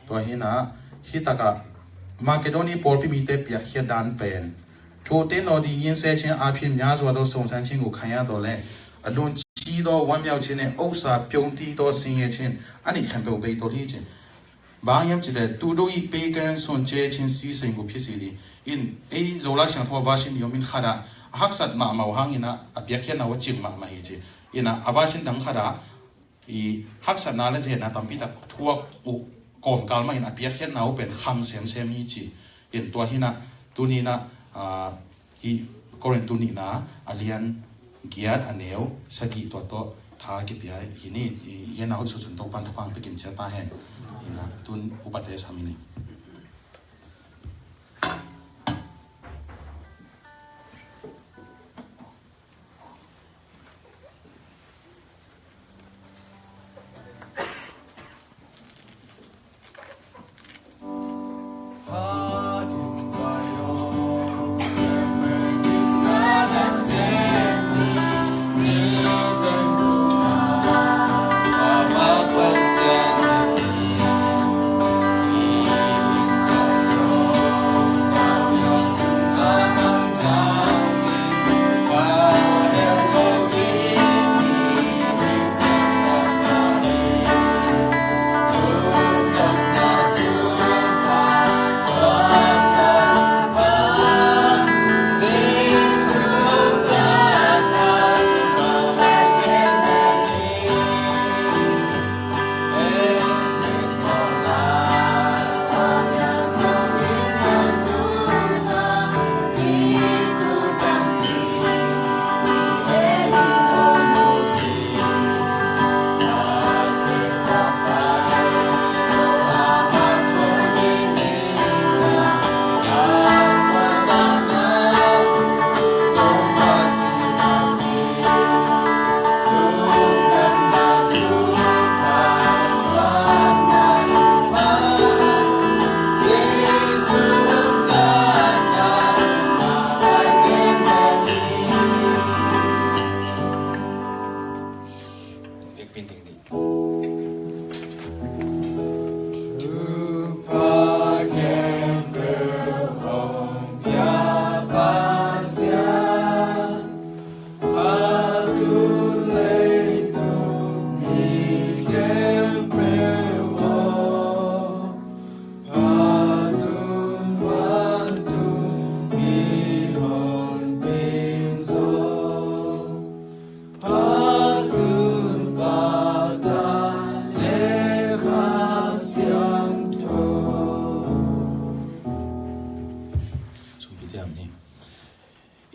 ตัวหินะฮิตากะมาเกโดนีปอลพิมิเตปยาเขียดันเป็นทูเตนอดียินเซชินอาพิมยาสวดสงสารชิงกุขยาตัวเล่อลุนชีโดวันยาวชินเออุสาพิองตีตัวสิงเอชินอันนี้ขันเปไปตัวที่ชินบางยามจิเลตูโดอีเปกันส่วนเจชินซีสิงกุพิสิดีอินเอโซลาเสียงทัววาชินยอมินขาดาฮักสัตมาเมาหังอินะอเบียเขียนเอาจิมมาเฮจิอินะอาวาชินดังขาดาอีฮักสัตนาเลเซนะตัมพิตาทัวอุก่อนการมาอินะเบียเขียนเอาเป็นคำเซมนี้จีอินตัวหินะตัวนี้นะอีกรณีตัวนี้นะอาเลียนเกียร์อันเนวสกิตัวโตท้ากิบยาหินี่ยันเอาสุดๆตัวปันทุพังไปกินเชื้อตาแห้งหินะตุนอุปเทศามินี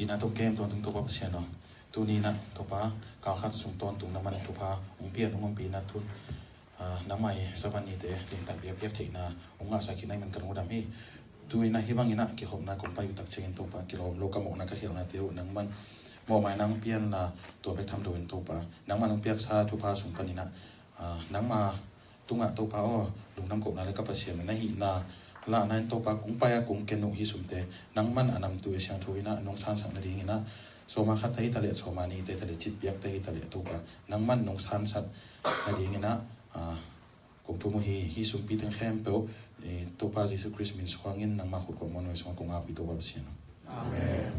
อินาตัวเกมตัวถึงตัวเชียนเนาะตัวนี้นะตัวป้าการขัดส่งตอนตุงน้ำมันตัวป้าองเปียนองปีนัดทุนน้ำใหม่สวรรค์นี้เตะเลี้ยงตัดเบียบเทียนาองอาศัยกินในมันกันหัวดำให้ตัวนี้นะที่บางอย่างนะเกี่ยวกับนักคนไปอยู่ตักเชียนตัวป้ากิโลโลกมกนักเขียวนาเตียวน้ำมันมอหมายนังเปียนละตัวไปทำโดยตัวป้าน้ำมันเปียกซาตัวป้าส่งกันนี่นะน้ำมาตุงอ่ะตัวป้าอ๋อลุงน้ำกบนั่นเลยก็ประเชียนในหินาละนั่นตัวปากองไปกงเกนุฮิสุมเตนังมันอนำตัวเชียงทุยนะน้องสานสังนดีงี้นะโซมาคัตไตทะเลโซมานีเตทะเลจิตเบียกเตทะเลตัวปานังมันน้องสานสัตนดีงี้นะกงทุมฮิสุมปีถึงแคมเปลตัวปาเยซูคริสต์มินสว่างเงินนังมาขุดกว่ามันไว้สว่างกงอาบิตัวแบบเสียนะอาเมน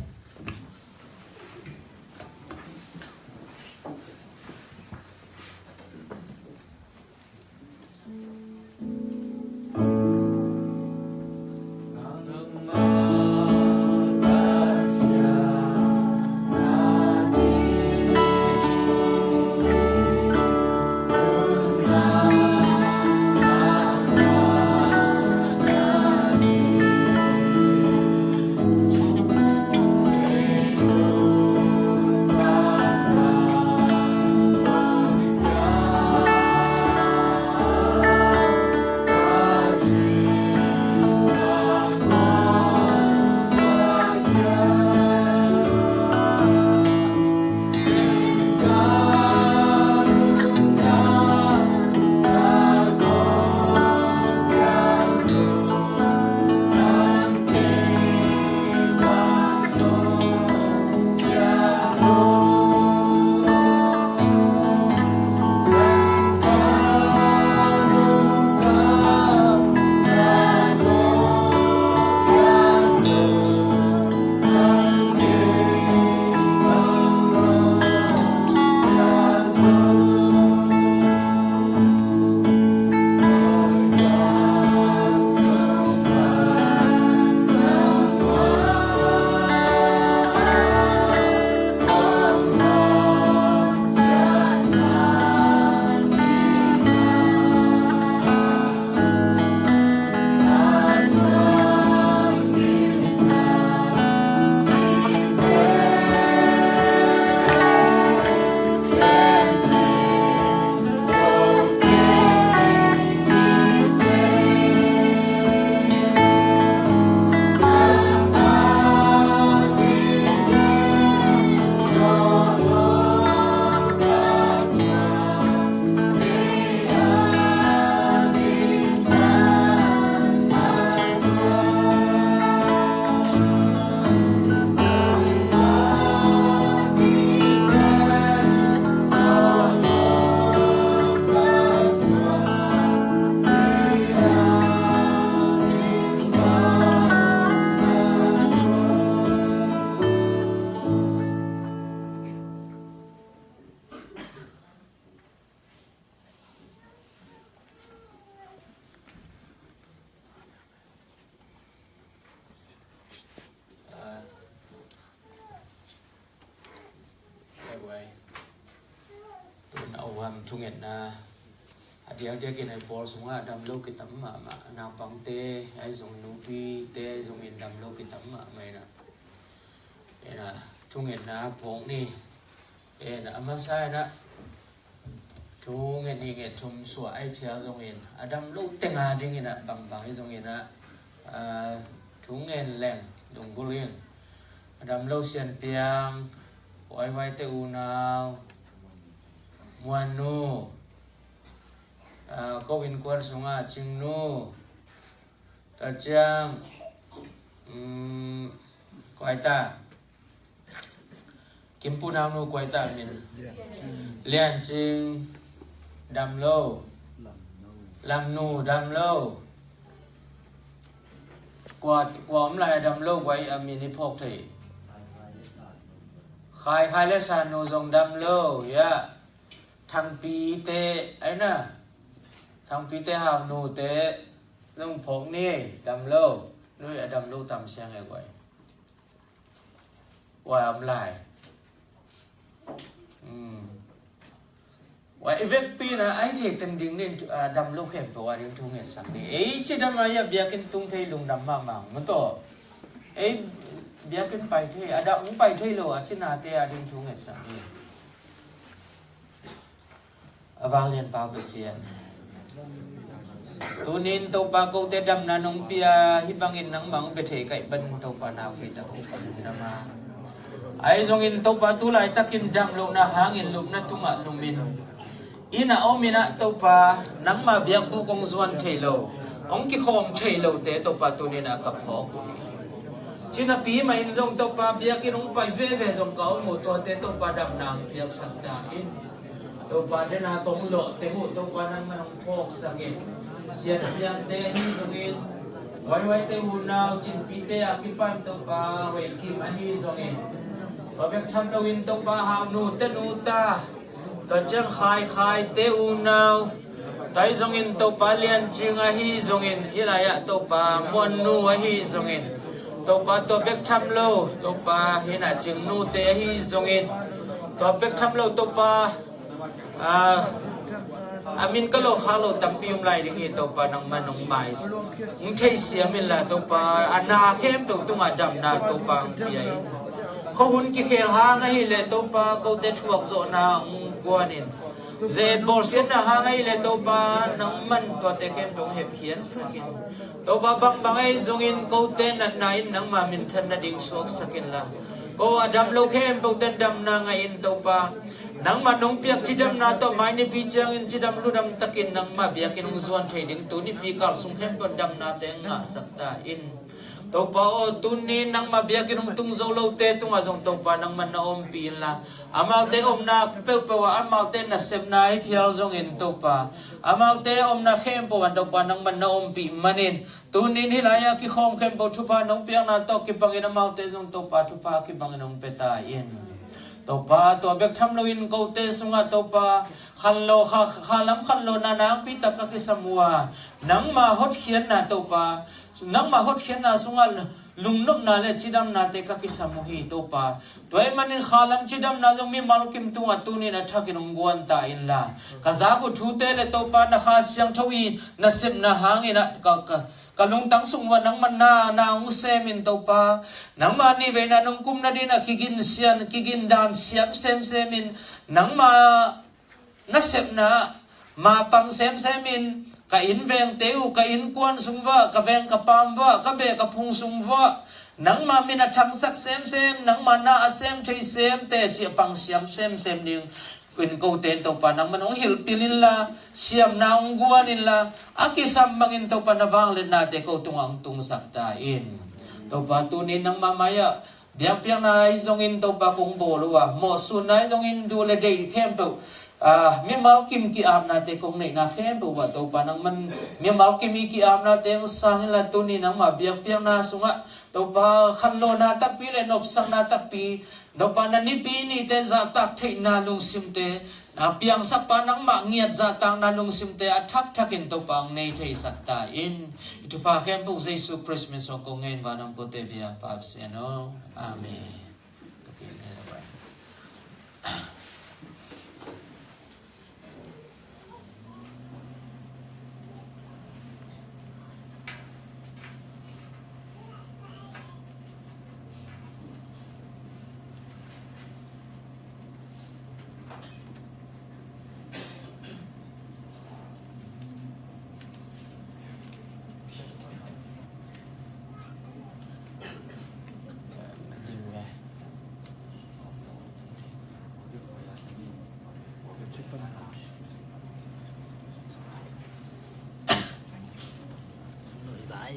chung en na dia dia ke nai pol sunga dam lo ki tam ma na pang te ai zong nu pi te zong in dam lo ki tam ma mai na ena chung en na phong ni ena ama sai na chung en ni ke chum su ai phia zong in adam lo te nga ding ina bang bang ai zong ina chung en leng dong go leng adam lo sian piang wai wai te u nào muan nu câu in quan sunga ching nu ta chang quay ta kim pu nào nu quay ta min liền ching đam lâu làm nu đam lâu quạt quõm lại đam lâu quay min phok thầy khai khai lệ san nu dòng đam lâu ya thằng pi tê ấy nè thằng pi tê hào nụ tê lông phong nè đầm lâu nuôi ở đầm lâu tầm sang này vậy quay âm lại vậy vết pi là ấy chỉ từng đứng lên đầm lâu hẹp vào điểm thu nghệ sáng đi ấy chỉ đầm mà bia kinh tung thay lùng đầm mà mảng mất tổ ấy bia kinh bài thay đầm cũng bài thay rồi chỉ là tê điểm thu nghệ sáng đi vang liền bao bê xiên tunin tàu pa câu tê đâm na nông pia hít vang in nắng mắng bê thể cậy bần tàu pa nào khi ta cũng cần đâm mà ai dòng in tàu pa tu lại ta kinh đâm lục na hang in lục na tung lục min ina omina tàu pa nắng mà biếc bu công duan thể lâu ông ki khom thể lâu tê tàu pa tunin a cặp họ chỉ là phí mà in dòng tàu pa biếc ki nông phải về dòng cáo một tuần tê tàu pa đâm nàng biếc sẵn ta in tàu pa đến na tông lộ tê hộ tàu pa nắng mà nông phok sakin sian yang te hi zongin wai wai te hu nào chin pi te a ki pan tàu pa wei kim a hi zongin và việc tham đâu in tàu pa hào nu te nu ta ta chang khai khai te u nào tai zongin tàu pa lian ching a hi zongin hilaya tàu pa mon nu a hi zongin tàu pa to việc tham lo tàu pa hina ching nu te a hi zongin to việc tham lo tàu pa amin kalau halo tampium lai ding ito pa nang manong mais ng chei siamin la to pa ana khem to tung adam na to pa piyai khowun ki khel ha nga hi le to pa ko te thuak zo na ngwanin ze bol siat na ha ngai le to pa nang man to te khem tong hep khian sakin to pa bang bang ai zongin ko te na nain nang ma min than na ding suak sakin la ko adam lo khem to te dam na nga in to pa nang ma nong piak chidam na to mai ni pi chang in chidam ludam takin nang ma biakin ung zuan thading tu ni pi kal sung khem ton dam na te nga sakta in to pa o tu ni nang ma biakin ung tung zo lo te tung azong to pa nang man na om pi la amau te om na pe pe wa amau te na sem na hi khial zong in to pa amau te om na khem po wan to pa nang man na om pi manin tu ni ni la ya ki khom khem po thu pa nong piang na to ki bangin amau te zong to pa thu pa ki bangin ong peta in tàu pa tàu bẹt tham lo in câu tê sunga tàu pa khăn lo khalam khăn lo na nang pi taka ki samua nang ma hot khian na tàu pa nang ma hot khian na sunga lung nop na le chidam na te ka ki samuhi tàu pa toy manin khalam chidam na jong mi mal kim tu atu ni na thakin ungwan ta in la kaza ko thu te le tàu pa na kha siang thawi na sep na hangina ka kalung tang sungwa nang man na ung semin to pa nang ma ni ve na nung kum na din a kigin sian kigin dan siam semin nang ma na sep na ma pang semin ka in veng teu ka in kwan sungwa ka veng ka pamwa ka be ka phung sungwa nang ma min a thang sak sem nang ma na a sem thei sem te chi pang siam sem ding kun ko ten to pa nang manong hil pilin la siam na ung guanin la akisam mangin to pa nawang len na te ko tungang tung sakta in to pa tunin nang mamaya dia piang na izongin to pa kung bolwa mo sunai zongin dule dei khem to mi mal kim ki am na te kong nei na khem to wa to pa nang man mi mal kim ki am na te sang la tunin nang ma biak piang na sunga to pa khan lo na tak pi le nop sang na tak pi do pa na ni pi ni te za tak thei na lung sim te na piang sa pa nang ma ngiat za tang na lung sim te athak thakin to pang nei thei sakta in itu pa khem pu Jesus Christmas so ko ngain ba nam ko te bia pa se no amen to ke ne ba เด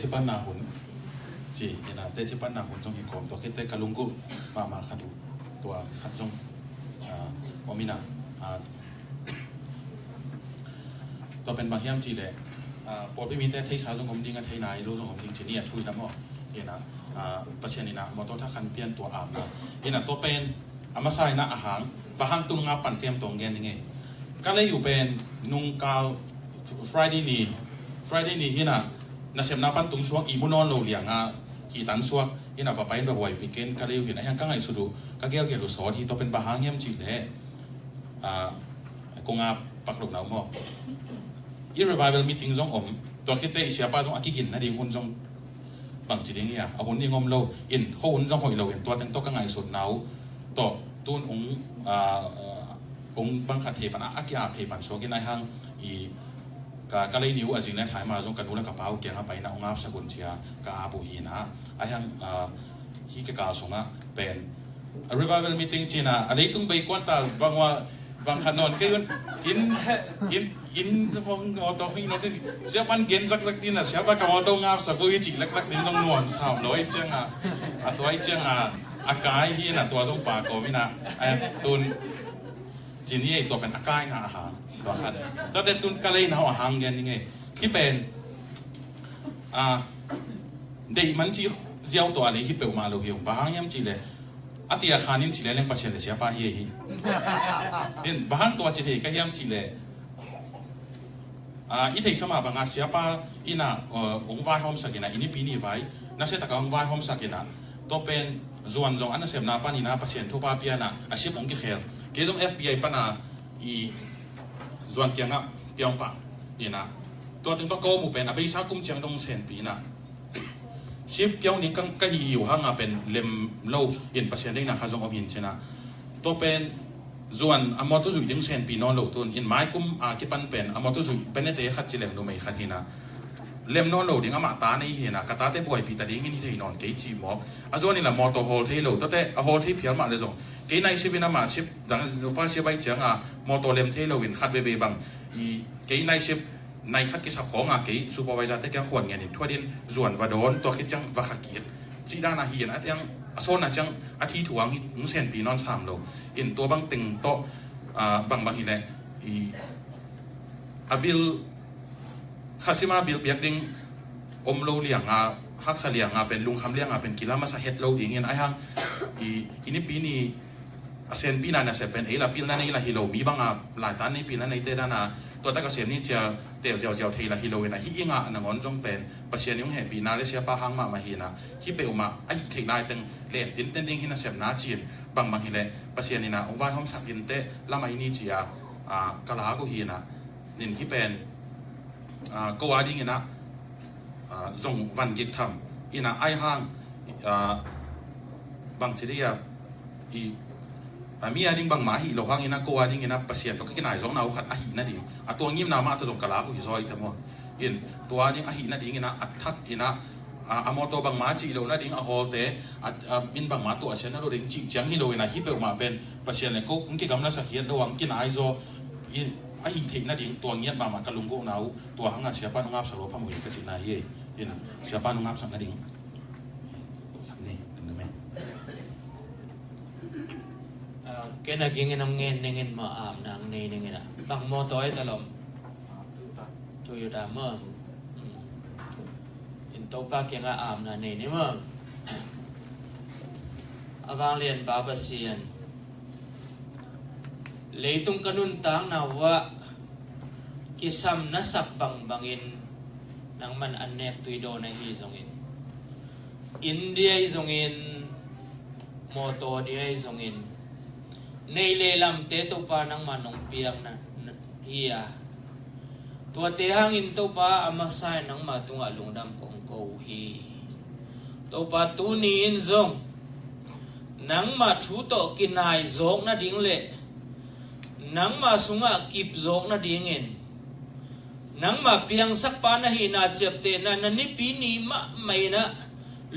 ชปันนาหุนจีนะเดชปันนาหุนจงหิคอมตัวคิดแต่กะลุงกุมาขัดูตัวขัดจงวามินาตัวเป็นบางอย่างจีเลยปอดไม่มีแต่ที่สาวจงผมดิ้งกันที่ไหนรู้จงผมดิ้งจีเนี่ยทุยน้ำออกนะประเทศนี้นะมอตัวถ้าคันเปลี่ยนตัวอาบนะนะตัวเป็นอามาใส่นะอาหารบางตุงงาปั่นเตรียมตรงเงี้ยนี่ไงก็เลยอยู่เป็นนุ่งกาว Friday นี้นะนะเสพน้ำปั่นตุงสวกอีมุนอนโลเลียงกี่ตันสวกนะป้าไปแบบวัยปีเกนก็เลยอยู่นะยังก็ไงสุดก็เกี่ยวกับสอที่ตัวเป็นบางอย่างจีเลยกงอาปักหลุมน้ำหม้ออีรีไวเวลมีติ้งจงตัวคิดแต่อีเสียป้าจงอากิกินนะดีหุ่นจงบางจีนี้อ่ะเอาหุ่นนี่งอมโลเขาหุ่นจงหอยเราเห็นตัวตั้งตัวก็ไงสุดหนาวต่อตูนบางขัดเทปันอากิอาเพปันสวกินในห้างก็เลยนิ้วจริงแล้วถ่ายมาจงกันนู้นแล้วกระเป๋าเกี่ยงไปนะองค์สกุลเชียก็อาบุฮีนะไอ้ห้างฮิกกาสงะเป็นรีไวเวลมีติ้งจีน่ะอะไรตุ้งไปกวนตาบางขนนก็ยันอินฟงเอาตัวหินนั่นsiapa gen sak dina siapa kamu tahu ngap saku iji lek din jong nuan sao loi chang atau ai chang akai hi na tua jong pa ko mina tun jini aiตัวเป็นakai nga haตัวขัดแต่ตุนกะเลยนะหางเงี้ยนี่ไงที่เป็นเด็กมันจีเจ้าตัวอะไรที่เปิดมาเราเห็นบางอย่างจีเลยอาทิตย์ขานินจีเลยเล่นปัจเจกเสียป้าเฮียฮีเห็นบางตัวจีเลยก็ยังจีเลยอีที่สมัยบางอาเสียป้าอีน่ะองค์วายหอมสักนะอินี่ปีนี้ไว้น่าเสียตะกองวายหอมสักนะตัวเป็นส่วนจงอันนั้นเสียนาป้านี่นะปัจเจกทั่วไปเปียนะอาชีพองค์กิเคลเกี่ยวกับ FBI ป้านะอีส่วนเกี่ยงอ่ะเปียงป่านี่นะตัวถึงตัวโกมุเป็นอภิชากุ้มเชียงดงเซนปีนะชิปเปียงนี้ก็หิวห้างเป็นเล่มเล่าเห็นปัจเจกได้นะข้าจงอภินใช่นะตัวเป็นส่วนอมอตุจุยดึงเซนปีนอนเหล่าตุนอินไม้กุ้มกิปันเป็นอมอตุจุยเป็นเตะขัดจิเลงดูไม่ขัดหินะเล่มนอนเหล่าดิ้งอมาตาในหินะกระตาเตะป่วยปีตาดิ้งนี่ที่นอนเกจีหมอส่วนนี่แหละมอตัวโฮลที่เหล่าแต่โฮลที่เพียรมาเลยส่งเกในชิบินามาชิปดังฟ้าเชียใบเจียงมอตัวเล่มที่เหล่าวินขัดเบบังเกในชิปในขัดกิสับของเกซูเปอร์ไวเซอร์ที่แกขวนเงี้ยนี่ทั่วดินส่วนวาโดนตัวคิดจังวาขกีจีด้านาฮีนะยังโซนจังอาทิตย์ถั่วงเซนปีนอน3โลอินตัวบางติงโตบางทีแหละบิลข้าสิมาบิลเบียกดิ้งโลเลียงฮักเสลียงเป็นลุงคำเลียงเป็นกีฬามาสเฮ็ดโลดิ้งเงี้ยไอ้ฮังอินี่ปีนี้เซนปีนั้นเนี่ยเป็นไอ้ละปีนั้นไอ้ละฮิโลมีบางหลายตันในปีนั้นในเตด้านาตัวตะกเสียนี่จะเตียวเจ้าเทละฮิโลนะฮิอิงนังอนจงเป็นประเชียนุ่งเหปีนาเลเซียป้าฮังมาฮีนะฮิเปอมาไอ้เทกได้ตึงเล่นติ้นติ้งฮินะเสียนาจีนบางทีเลยประเชียนี่นะองค์ว่าห้องสักยินเตละไม่นี่จีกะลากุฮีนะนินที่เป็นก็ว่าดิ้งนะจงวันกิจทำอินะไอ้ห้างบางทีเดียอีมีอะไรบางหมาหิโลห้างอินะก็ว่าดิ้งนะประเชียนตัวขี้นายจงนาขัดอาหินะดิ้งตัวงิ้มนามาตัวจงกะลากุฮีซอยแต่หมดอินตัวดิ้งอาหินะดิ้งนะอัดทักอินะอมอตัวบางหมาจีโลนะดิ้งอโฮเตมินบางหมาตัวเชนนะโลดิ้งจีเจียงฮิโลนะฮิเปอมาเป็นประเชียนเลยก็คุณกิจกรรมนักสักเฮียนระหว่างกินไอโซอินไอ้เทคนะดิ้งตัวเงี้ยบางหมากระลุงกูนาวตัวหังเสียป้านุ่งอาบสโลพามุยกระจินายเย่อินเสียป้านุ่งอาบสักนะดิ้งสักนี่ถึงไหมแกนักยังน้ำเงินเงินมาอาบนางในเงินอ่ะบางมอต้อยตลอดตัวอยู่ดามเมื่ออินโตปากยังอาบนางในนี่เมื่ออาบางเรียนบาบเซียนเลยตุงกันุนตังนะว่ากิสัมนัสับบางบางอินนังมันอันเนกตุยโดในฮีซงอินเดียซงอินโมโตเดียซงอินในเลลัมเตตุปานังมันองเปียงนะเฮียตัวเตหังอินตุปาอามาไซนังมาตุงอลุงดำของโกฮีตุปาตูนีอินซงนังมาทูโตกินายซงนะดิ้งเละนังมาสุงะกิบซงนะดิ้งเงิน นังมาเปียงสักปานะฮีนาเจ็บเตนะนันนี่ปีนี้มะไม่นะ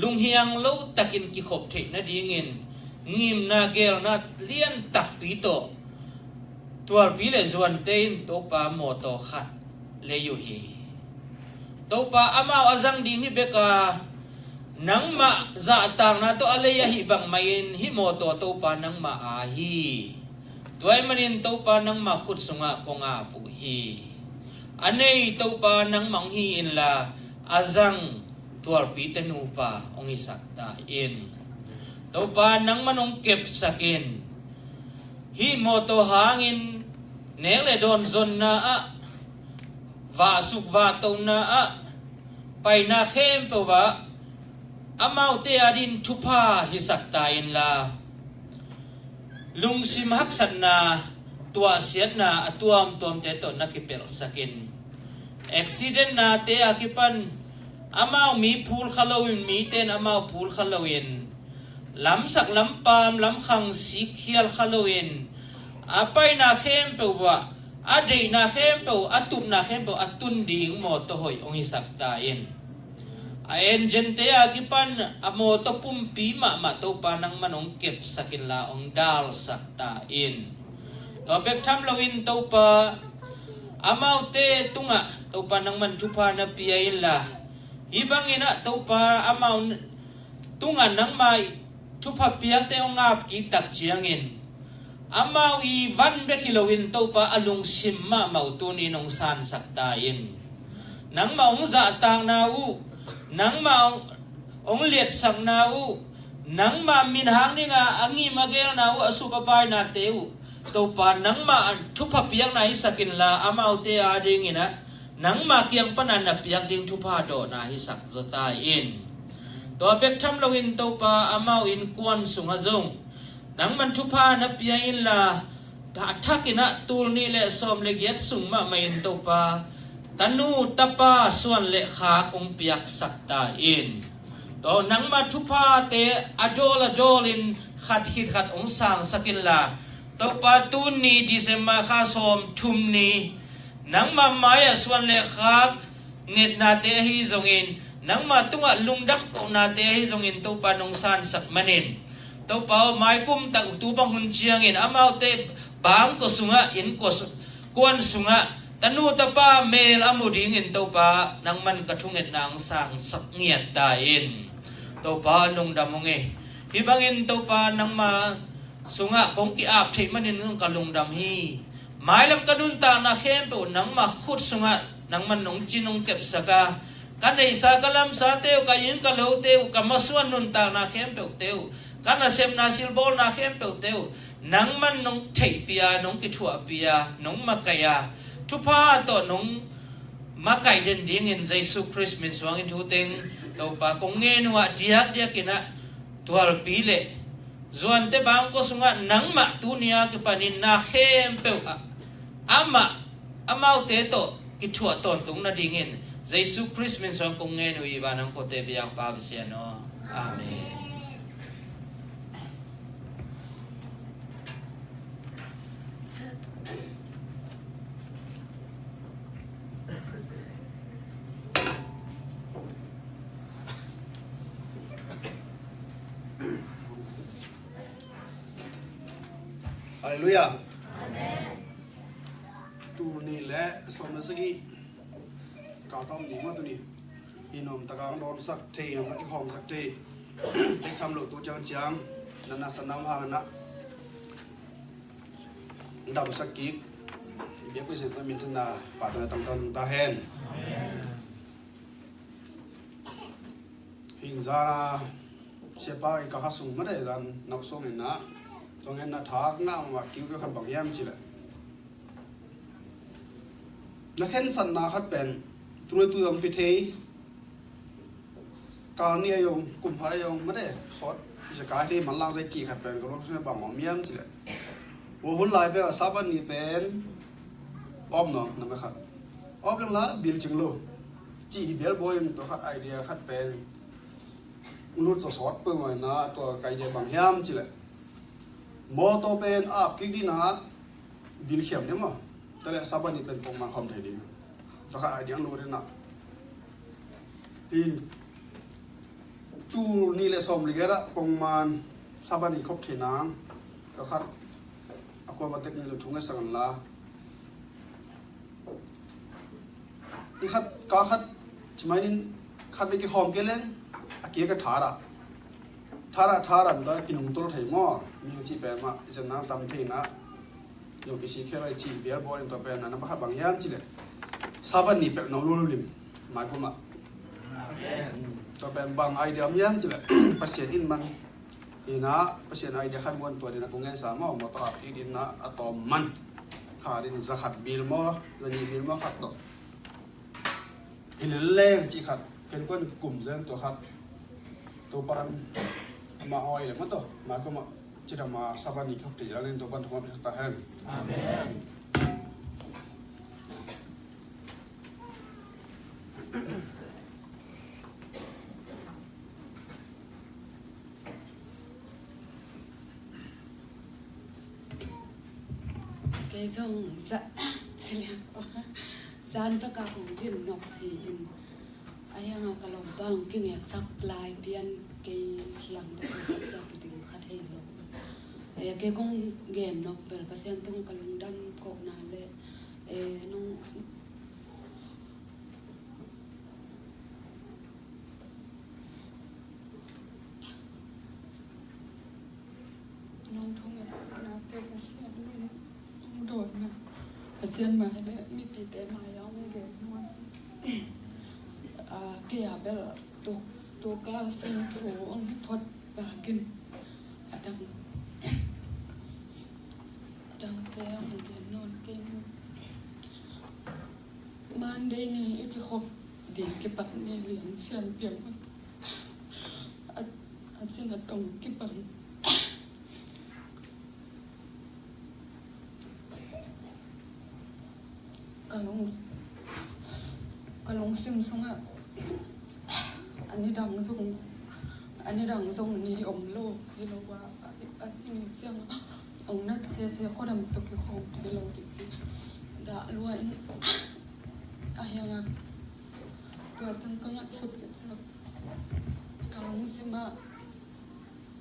ลุงเฮียงเล่าตะกินกิขบเทนะดีเงินงิมนาเกลนะเลี้ยนตักปีโตตัวปีเลจวนเตนโตปาโมโตขัดเลยอยู่ฮีโตปาอามาอาจังดิงฮิเบกานังมาจะต่างนะโตอะไรยะฮิบังไม่ฮิโมโตโตปานังมาอาฮีตัวไอ้มันอินโตปานังมาขุดสุงะกงอาปุฮีอันนี้โตปานังมังฮีอินลาอาจังตัวปีเตนูปาองอิสักตาอินโตปานังมันองเก็บสักินฮิโมโตหางอินเนเลโดนซนนาอะวาสุกวาโตนาอะไปนาเข้มตัววะอามาเตอดินทุพาฮิสักตาอินลาลุงซิมฮักสันนาตัวเสียนาตัวมตัวมเจตนักเปิลสักินอุบิเหตุนาเตะกิปันอามามีพูลขลาวินมีเตนอามาพูลขลาวินลำสักลำปามลำขังสิเขียลขลาวินอาไปนาเข้มเปวะอาเดนาเข้มเปวอาตุบนาเข้มเปวอาตุนดิ่งหมดตัวหอยองฮิสักตาอินเอ็นเจนเตะกิปันอโมตปุ่มปีมาตัวปานังมันองเก็บสักินลาองดาลสักตาอินตัวเบกทำลวินตัวปาอามาเตตุงะตัวปานังมันชุพานาปีอินลาฮิบังอินะตัวปาอามาตุงะนังไม่ชุพาปียเตองอาบกิตักเชียงอินอามาอีวันเบกิลวินตัวปาอลุงซิมมาเมาตุนีนองซานสักตาอินนังมาองจะต่างนาวูนังมาองเลียดสังนาวูนังมามินหางนี่งาอังงี้มาเกลนาวูอสุปบายนาเตวตัวปานังมาทุพเปียงไหนสักินลาอามาเอาเตอาดิงินะนังมาเกียงปนันนับเปียงดิงทุพาโดนาฮิสักจตาอินตัวเป็กทำลวินตัวปาอามาอินกวนสุงฮะจงนังมันทุพานับเปียงอินลาทักินะตูลนี่เลสอมเลเกียตสุงมาไม่อินตัวปาตันูตะปาส่วนเลขาองเปียกสักตาอินตัวนังมาทุพาเตอโจลินขัดขิดขัดองสางสักินลาตัวปาตูนีดิเซมาข้าสมทุมนีนังมาไม้ส่วนเลขาเงิดนาเตหิจงอินนังมาตัวลุงดับองนาเตหิจงอินตัวปานองสานสักมันินตัวปาไม้กุมตักตัวบังหุนเชียงอินอามาเตบางก็สุงะอินก็กวนสุงะตนูตะปาเมลอามุดิงินตัวปานังมันกระทุงเงินนางสางสักเงียดตาอินตัวปาลุงดำมงเอฮิบังอินตัวปานังมาสุงะกงกีอาบเทมันนึงกะลุงดำฮีหมายลำกระดุนตานาเข้มเปนังมาขุดสุงะนังมันนงจินงเก็บสกากันในสากลำสาเตวกันยิงกันเลวเตวกันมาส่วนนุนตานาเข้มเปเตวกันนาเซมนาซิลบอลนาเข้มเปเตวนังมันนงเทปียนงกิชัวปียนงมะกายาทุพาตัวนงมะกายเดินดิ่งอินใจสุคริสมินสว่างอินทุติงตัวปากงเงินว่าเดียกกินะตัวปีเล่ส่วนเตบางก็สุงะนังมาตุนียกิปานินนาเข้มเปวอามาเตโตกิชัวตอนตุงนาดิ่งอินใจสุคริสมินสว่างกงเงินวิบานังโคเตปิยาปาบิเซียโนอาเมนฮาเลลูยาตูนี่แหละสมสกิกาต้องดีมากตัวนี้พี่น้องตะการโดนสักทีน้องที่ห้องสักทีให้ทำหลุดตัวจังนั่นน่ะสนามหางนะดับสักกิกเบียกไปเสร็จแล้วมินทนาปาดในตั้งต้นตาแฮนหิงซาเสียป้ายก็หัสุงไม่ได้กันนักส่งเงินนะส่งเงินนะทากน้ำว่าคิวก็คำบอกแย้มจีเลยนักเห็นสันนาขัดเป็นตัวยงพิธีการนี้ยงกุมภายงไม่ได้สดพิจารณาที่มันล่างใจจีขัดเป็นก็รู้สึกบังหมอมแย้มจีเลยวัวหุ่นลายไปว่าซาบันนี่เป็นอ้อมน้องนั่นไหมครับอ้อมยังละบิลจิงโลจีเบลบอยตัวขัดไอเดียขัดเป็นมนุษย์ตัวสดเพื่อไว้นะตัวไก่เดียบังแย้มจีเลยโมโตเป็นอาบกิกดีนะบิลเขียมเนี่ยมั้งแต่ละซาบันนี่เป็นปงมาคอมไทยดี ตัวข้าไอเดียงรู้เลยนะอินจูนี่เลยสมลิเกระปงมันซาบานีครบที่นางตัวข้าอากูมาเทคนิคทุ่งเงินสังละนี่ขัดก้าขัดใช่ไหมนี่ขัดไปกี่หอมเกล้งอาเกียก็ทาระนั่นกินหุ่นตัวไทยหม้อมีอยู่ที่แปลงมาจะน้ำตำที่นะอยู่กี่สิ่งแค่ไรจีเบียร์บอลตัวแปลงนั้นมาขัดบางอย่างจีเลยซาบันนี่เป็นน้องลุลิมหมายความว่าตัวแปลงบางไอเดียมยังจีเลยภาษาอินมันอีน่ะภาษาไอเดียขั้นบนตัวเดียนะคงเงินสามารถมาต่ออีดินนะอะตอมมันขาดินจะขัดบิลมอจะนีบิลมอขัดต่ออินเล่งจีขัดเป็นคนกลุ่มเส้นตัวขัดตัวปันมาออยเลยมันตัวมาก็มาจิตมาซาบานิเขาตีแล้วเล่นตัวปันทุกวันตาเห็นอาเมนcái dòng dạ thì là gian tất cả cũng chuyện nộp thì ai hàng cái lòng bằng cái nghề sắp lại biên cái khiang để cái giờ cái điều khác hay rồi ai cái con game nộp về cái xem tung cái lòng đâm cột nà lệ nó nông thôn là cái xemโดดนะเสียนมาเลยมีปีเตมาย้อมเก็บมันเกี่ยเบลตัวก้าเส้นถูอันที่พดปากินดังเตี้ยมันเดินนอนเก่งมันได้นี่ที่คบดีเก็บปัดนี่เลี้ยงเสียนเปียกมันอาจจะตรงเก็บปัดกะลงซิมซุงอ่ะอันนี้ดังซุงนี่อมโลกที่เราว่าอันนี้เสียงองนัดเสียข้อดำตกขี้ของที่เราดิสิด่าล้วนอะยังอ่ะเกิดตั้งก็งัดสุดกันสักกะลงซิมอ่ะ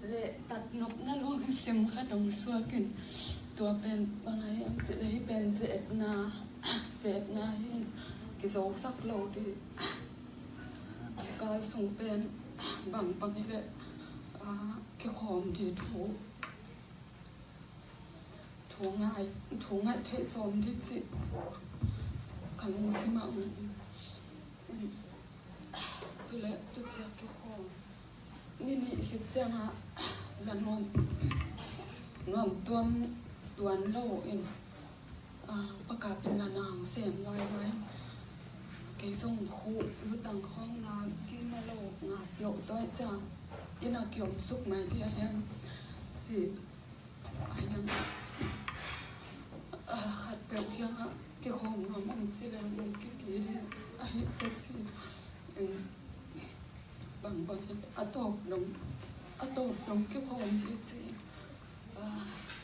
เละตัดนกนั่นลงซิมค่ะดงสัวกินตัวเป็นบางไงจะเลยเป็นเศษนาเห็นกิโซสักโลดีการส่งเป็นบางนี่แหละแค่ความดีถูง่ายเทสอมที่จิขันลงซิมาตัวเล็กตัวเจ้าแค่ความนี่คิดจังฮะแล้วนวมตัวโลเองประกาศเป็นนางเสียมลอยเกยส่งคู่รู้ตังห้องน้ำที่มาโลกงาโลต้อยจ้ายันเกี่ยวสุกไหมที่ยังสิยังขัดเปลวเคียงฮะเกี่ยวของน้ำมันสิแล้วมันกี่ปีดิแต่สิบางอะตบลงเกี่ยวของที่สิ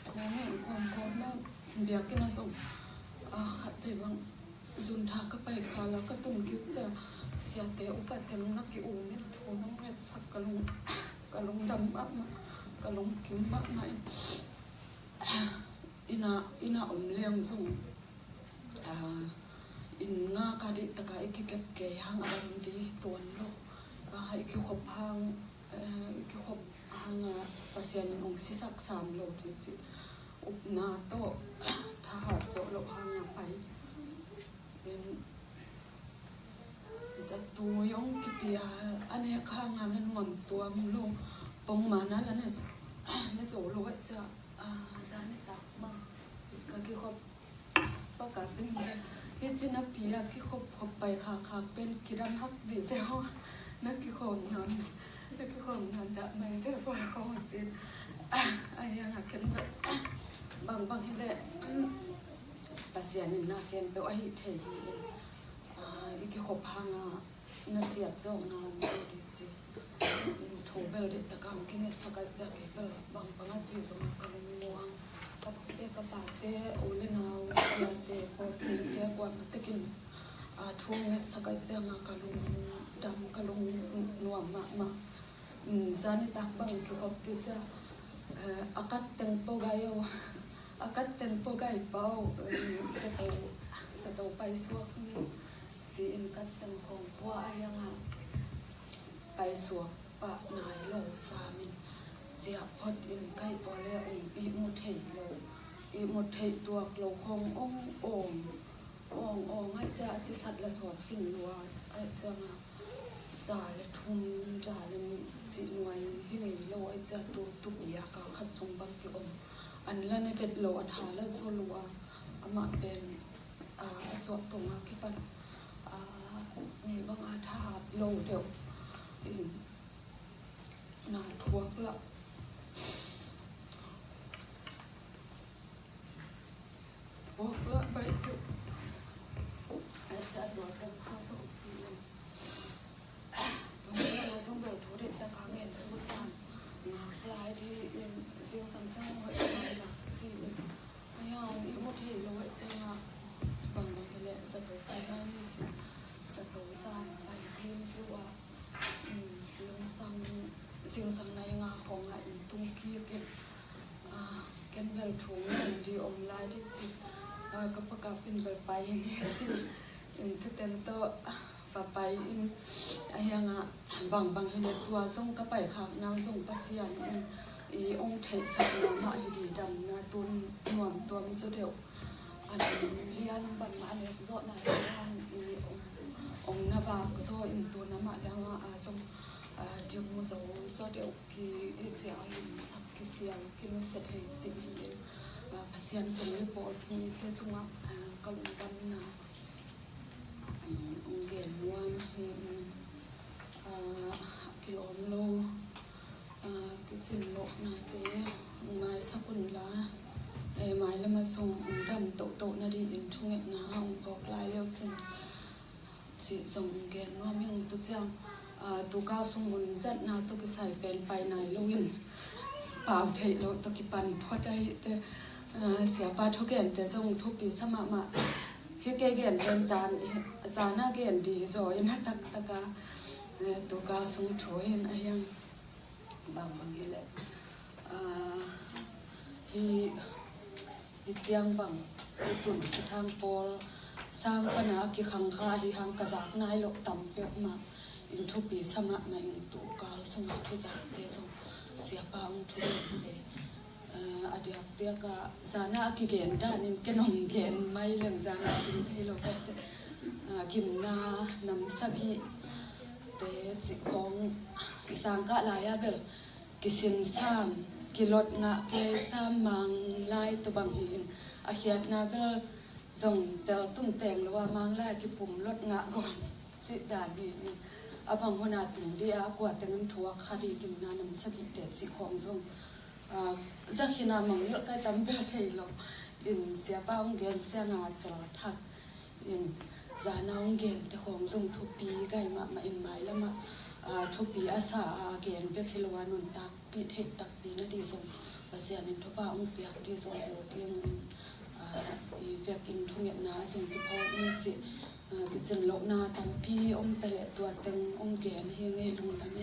ท้องแห่งความแม่เบียกินส่งขัดไปบางจุนทาก็ไปค่ะแล้วก็ต้องคิดจะเสียเตะอุปเตงนักกิอูนี่โถน้องเม็ดสักกะลงดำมากมากะลงกิมมากไหมอินาอมเลี้ยงส่งอินง่ากาดิตะกายกิเก็บเกยหางอารมณ์ดีตัวโลกให้คิวขบหางปัสยานองศิสัก3 โลที่จิอุปนาโตทหารโซโลหางไปเป็นสัตว์ตัวยงกิเปียอันนี้ข้างงานนั้นมันตัวมันโลปงมานั้นแล้วเนี่ยโซโลจะจานตักบ้างก็คิดครบประกาศเป็นยี่สิบปีอะคิดครบไปค่ะเป็นกิดำฮักดีแต่ว่านักคิดครบนั้นดะไม่ได้พอเขาจริงไอ้ยังหักกันแบบบางทีแหละปัสยานินาเกมไปไอ้เทียอีกขบพังน่าเสียจงน้ำดีจีอินทูเบลเด็ดตะกังกินสกัดจากเบลบางจีสมัครมัวกับเตะกับปาเตะโอเลนาวเตะกับมีเตะกว่ามาตะกิน ทุ่งเงินสักเจ้ามากะลุงดำกะลุงนวมมาซานิตักบังคืออบกิจอากัดเต็มโปกายอากัดเต็มโปกายเป้าสตูไปสวกนี่จีนกัดเต็มของพวกอะไรยังไปสวกปะนายโลสามินเจียพอดอินใกล้พอแล้วอีมุเทโลอีมุเทตัวโลคงององให้จะจิสัตละสอนหินวัวไอ้จะมาสาละทุ่มจ่าละมีจีนวยหิ้งโลไอ้จะตัวตุบยากาขัดสมบังกิอมอันละในเวทโลอัฐาละโซลัวอามาเป็นสวดตรงมาคิปันมีบางอาถาโลเดียวนาทวกละทวกละไปเดียวอาจารย์บอกกันข้าสอบปีนึงตรงนี้เราต้องเบิกทุเรศตะครั้งเงินทุกสานนาคลายที่เสียงสังเจ้าหัวใจหนักสิไม่เอาอีโมเทโลไอ้เจ้าบางทีแหละสตูไปไม่มีจิสตูสานไปพิมพ์ที่ว่าเสียงสังในงาของไอ้ตุ้งขี้กันเวลถุงดีอมลายได้จิก็ประกาศเป็นไปนี่สิทุกเต็มโตไปอินไอ้ยังบางเห็นตัวส่งก็ไปขับน้ำส่งปัสยานอีองเทสักน้ำมาดีดำนาตุนหน่วมตัวมิสุเดียวอันเลียนบันมาเนี่ยโซนายอันอีองนาบากโซอินตัวน้ำมาแล้วส่งจึงมุโซโซเดียวพี่เสียอินสักกิเสียกินเสร็จให้สิปัสยานตรงนี้ปอดมีแค่ตัวกลุ่มบันนาองเกณฑ์วันกิโลโลกิจินโลนาเตไม้สักุลลาไม้แล้วมาส่งดำโตนาดีอินทุ่งเอ็ดนาองกอกลายเลี้ยวสินสิส่งเกณฑ์ว่ามีองตุจังตุก้าสมุนเซตนาตุกิใส่เป็นไปไหนลงอินเปล่าเทโลตุกิปันพอได้แต่เสียปาทุกเกณฑ์แต่ส่งทุกปีสมามาเฮเกเกนเป็นจานาเกนดีโซยันตักตะกาตัวกาสงช่วยอะไรยังบางทีแหละฮิเจียงบางฮิตุนทางปอลสร้างปัญหากิขังคาฮิหังกระจากนายหลกต่ำเปียกมาอินทุปีสมัครมาอินตัวกาสมัครทุจากเตสเสียปางทุเรศเตอดีตเรียกจานากิเกนด้านินเกนองเกนไม่เรื่องจานากินเทโลเตกิมนานำสกิเตจิของสังกัดลายเบลกิสินสามกิลดงะเกสามมังลายตัวบางหินอาเขียนนาเบลจงเตลตุ้งแต่งหรือว่ามังลายกิปุ่มลดงะก่อนจิดาดีอาบังหัวนาตุงดีอากวาดแต่เงินทัวคดีกิมนานำสกิเตจิของจงจะขินามังเลือกไก่ตั้มเป็นเทโลอินเสียป้าองเกนเสียงาตลอดทักอินจานาองเกนแต่ของทรงทุกปีไก่มาอินหมายแล้วมาทุกปีอาสาเกนเปียกฮิโลวานุนตักปีเทตักปีนั่นดีทรงภาษาอินทุป้าองเปียกดีทรงโหเปียงเปียกอินทุ่งเงนาทรงที่พ่อมีจิกิจโลนาตั้มปีองเตะตัวเต็งองเกนเฮงเอลุงละไหม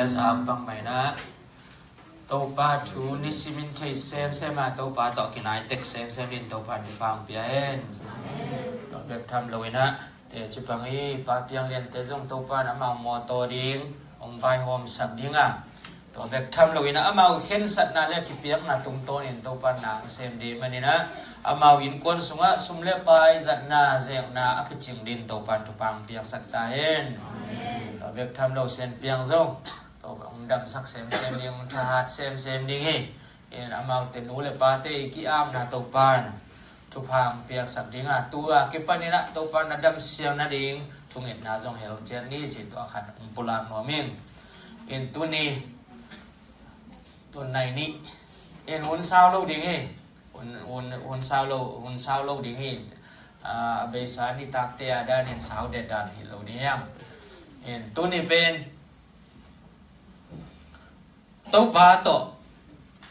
ละสามบังไหมนะตัวป้าทูนิสิมินไทยเซมเซมาตัวป้าต่อกินไอเต็กเซมเซมินตัวป้าที่ฟังเปียนตัวเบ็กทำเลยนะแต่จุดบางทีป้าเพียงเรียนแต่จงตัวป้าน้ำมันมอโตดิ้งองไฟโฮมสับดิ้งอ่ะตัวเบ็กทำเลยนะอามาเข็นสัตว์นั่นแหละที่เปียงนะตรงโตนี่ตัวป้าหนังเซมดีมันนี่นะอามาวินก้นสุงะสุมเล็บไปจัดนาเสียงนาอักจิงดินตัวป้าทุปังเปียงสักตาเห็นตัวเบ็กทำเราเซนเปียงจงตัวองดำสักเซมดิ้งทหารเซมดิ้งเอ็นอามาเต็นูเลยป้าเตะกี่อามนะตัวป้าทุพังเปียกสักดิ้งอ่ะตัวเก็บปนี่ละตัวป้านาดำเสียงนาดิ้งทุงเอ็นนาจงเฮลเจนนี่จิตตัวขันอุปลามนัวมิงเอ็นตัวนี้ตัวไหนนี่เอ็นหุ่นสาวโลดิ้งหุ่นสาวโลดิ้งเบสานี่ตักเตียด้านเอ็นสาวเด็ดด้านฮิโลดิ้งเอ็นตัวนี้เป็นตัวป้าตัว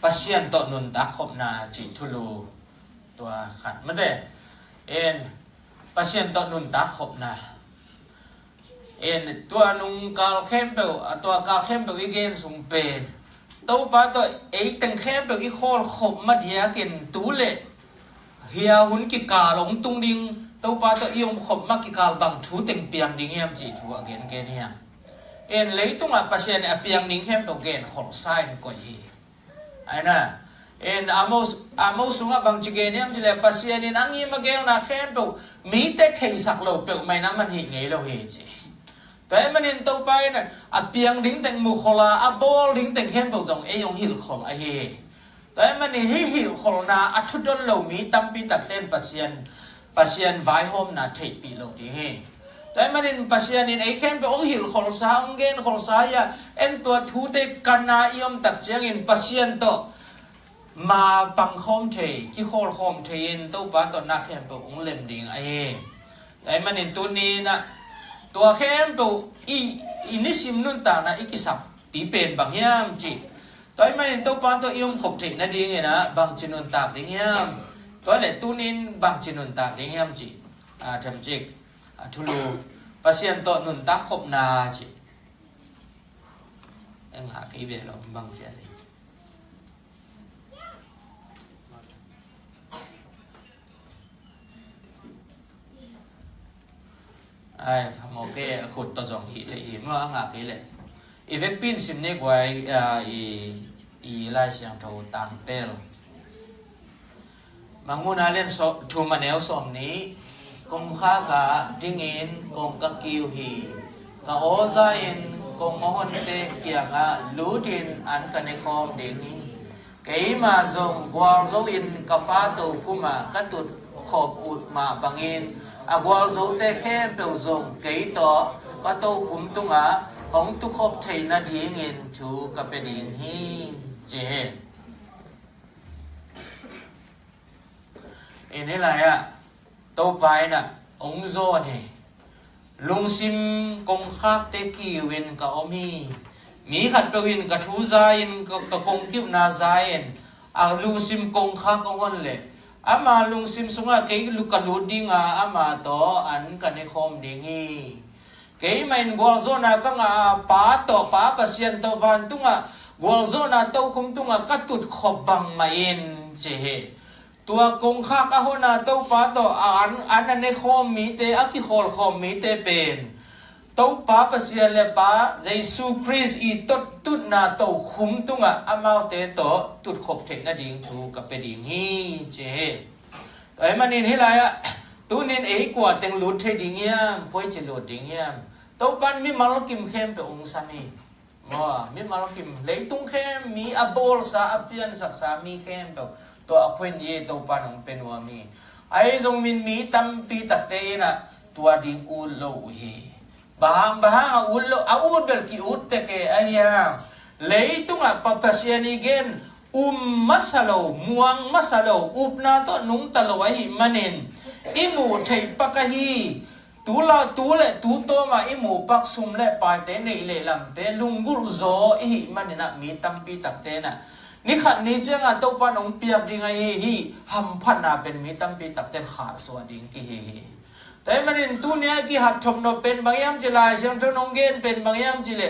ปัสเซียนตัวนุนตักขบนาจิทุลูตัวขันมันเดเอ็นปัสเซียนตัวนุนตักขบนาเอ็นตัวนุงกาลเข้มเปลตัวกาลเข้มเปลอีเกนสุงเป็นตัวป้าตัวเอ็กตังเข้มเปลอีโคลขบมาเดียกินตูเล่เฮียหุ่นกิกาหลงตุงดิงตัวป้าตัวอียงขบมากิกาบังทูเต็งเปียงดิงเฮียมจิทัวเกนเฮียเอ็นเลยตุงอ่ะปัสเซียนเปียงดิงเข้มเปลเกนขบไส้ก่อยเฮไอ้น่ะเอ็นอามอสุงะบางจิเกเนียมจิเลปัสยานินังยีมาเกลนาเข้มเปลมีแต่เทสักโลเปลไม่นั้นมันหิไงเราเฮจีแต่มันเห็นตัวไปน่ะเปียงดิ้งแต่งมุขลาบอลดิ้งแต่งเข้มเปลจงยงหิลขลเฮแต่มันหิลขลนาชุดดนเรามีตั้มปีตัดเต้นปัสยานไวโฮมนาเทปีโลดีเฮแต่มันเห็นปัสยานินเข้มเปลหิลขลสาเกนขลสายาเอ็นตัวทูเตกันนาอิยมตัดเจียงอินปัสยานโตมาปังคอมเทที่โคลคอมเทนตัวป้าตัวนักเข้มเปองเล่มดิ่งไอ้แต่มันเห็นตัวนี้นะตัวเข้มเปอีนิสิมนุ่นต่างนะอีกิสับตีเป็นบางยามจีแต่มันเห็นตัวป้าตัวอิมขบเทนะดิ่งไงนะบางจินุนตากดิ่งยามตัวเล็กตัวนี้บางจินุนตากดิ่งยามจีทำจิกทุลูปัสยันตัวนุนตากขบนาจีเอ็งหากี่เวลาบางเสียเลยไอ้พมเกะขุดตัวจงหิจะหิมว่าหากี่เลยอีเวกปินสิมนี่กว่าอีไล่เสียงโทตังเตลบางมุนาเล่นทูมาเนลสมนี้กงข้ากะดิ้งอินกงกะกิวฮีกะโอซาอินกงมหนเตเกียงะลูดินอันกันในคอมดิ้งฮีเกยมาจงกวาลจงอินกะฟ้าตูคุมากะตุดขอบอุดมาบางอินagwal zo te khem pe zong kei to ka to khum tunga hong tu khop thei na ding in chu ka pe ding hi che ene la ya to pai na ong zo ni lung sim kong khak te ki win ka omi mi khat pe win ka thu za in ka kong kip na za in a lung sim kong khak ong on le ama lung sim sunga kei lukaludinga ama to an kanikhom dingi kei main gol zona ka nga pa to pa pasien to van tunga gol zona to khum tunga katut khobang main che tua kong kha ka hona to pa to an ne khom mi te aki khol khom mi te pen to pa pasien le pa jesu christ I tot tut na to khum tunga amau te to tut khop the na ding thu ka pe ding hi cheไอ้มันนี่ที่ไรอะตัวนี้กว่าเต็งหลุดเทดิ่งเงี้ยก้อยจะหลุดดิ่งเงี้ยตัวปันมีมาลกิมเข้มไปองศานี่มีมาลกิมเลยตุ้งเข้มมีอับบอลสาอับเปียนสักสามีเข้มตัวอควินเยตัวปันของเป็นว่ามีไอ้จงมีตั้มปีตัดเตนะตัวดิ่งอูโลฮีบางอูโลอูเบลกีอูเตเกไอ้ยังเลยตุ้งอะปัปเซียนีเกนmasalo muang masalo upna to nung talawai manin imu thei pakahi tula tu to ma imu pak sum le pa te nei le lam te lungul zo hi manina mi tampi takte na ni khat ni chenga to pa nong piak dinga hi ham phana pen mi tampi takte kha so ding ki hiแต่มันเห็นตัวเนี้ยที่หัดชมโนเป็นบางยามจิลายเสียงเท่านองเกนเป็นบางยามจิเล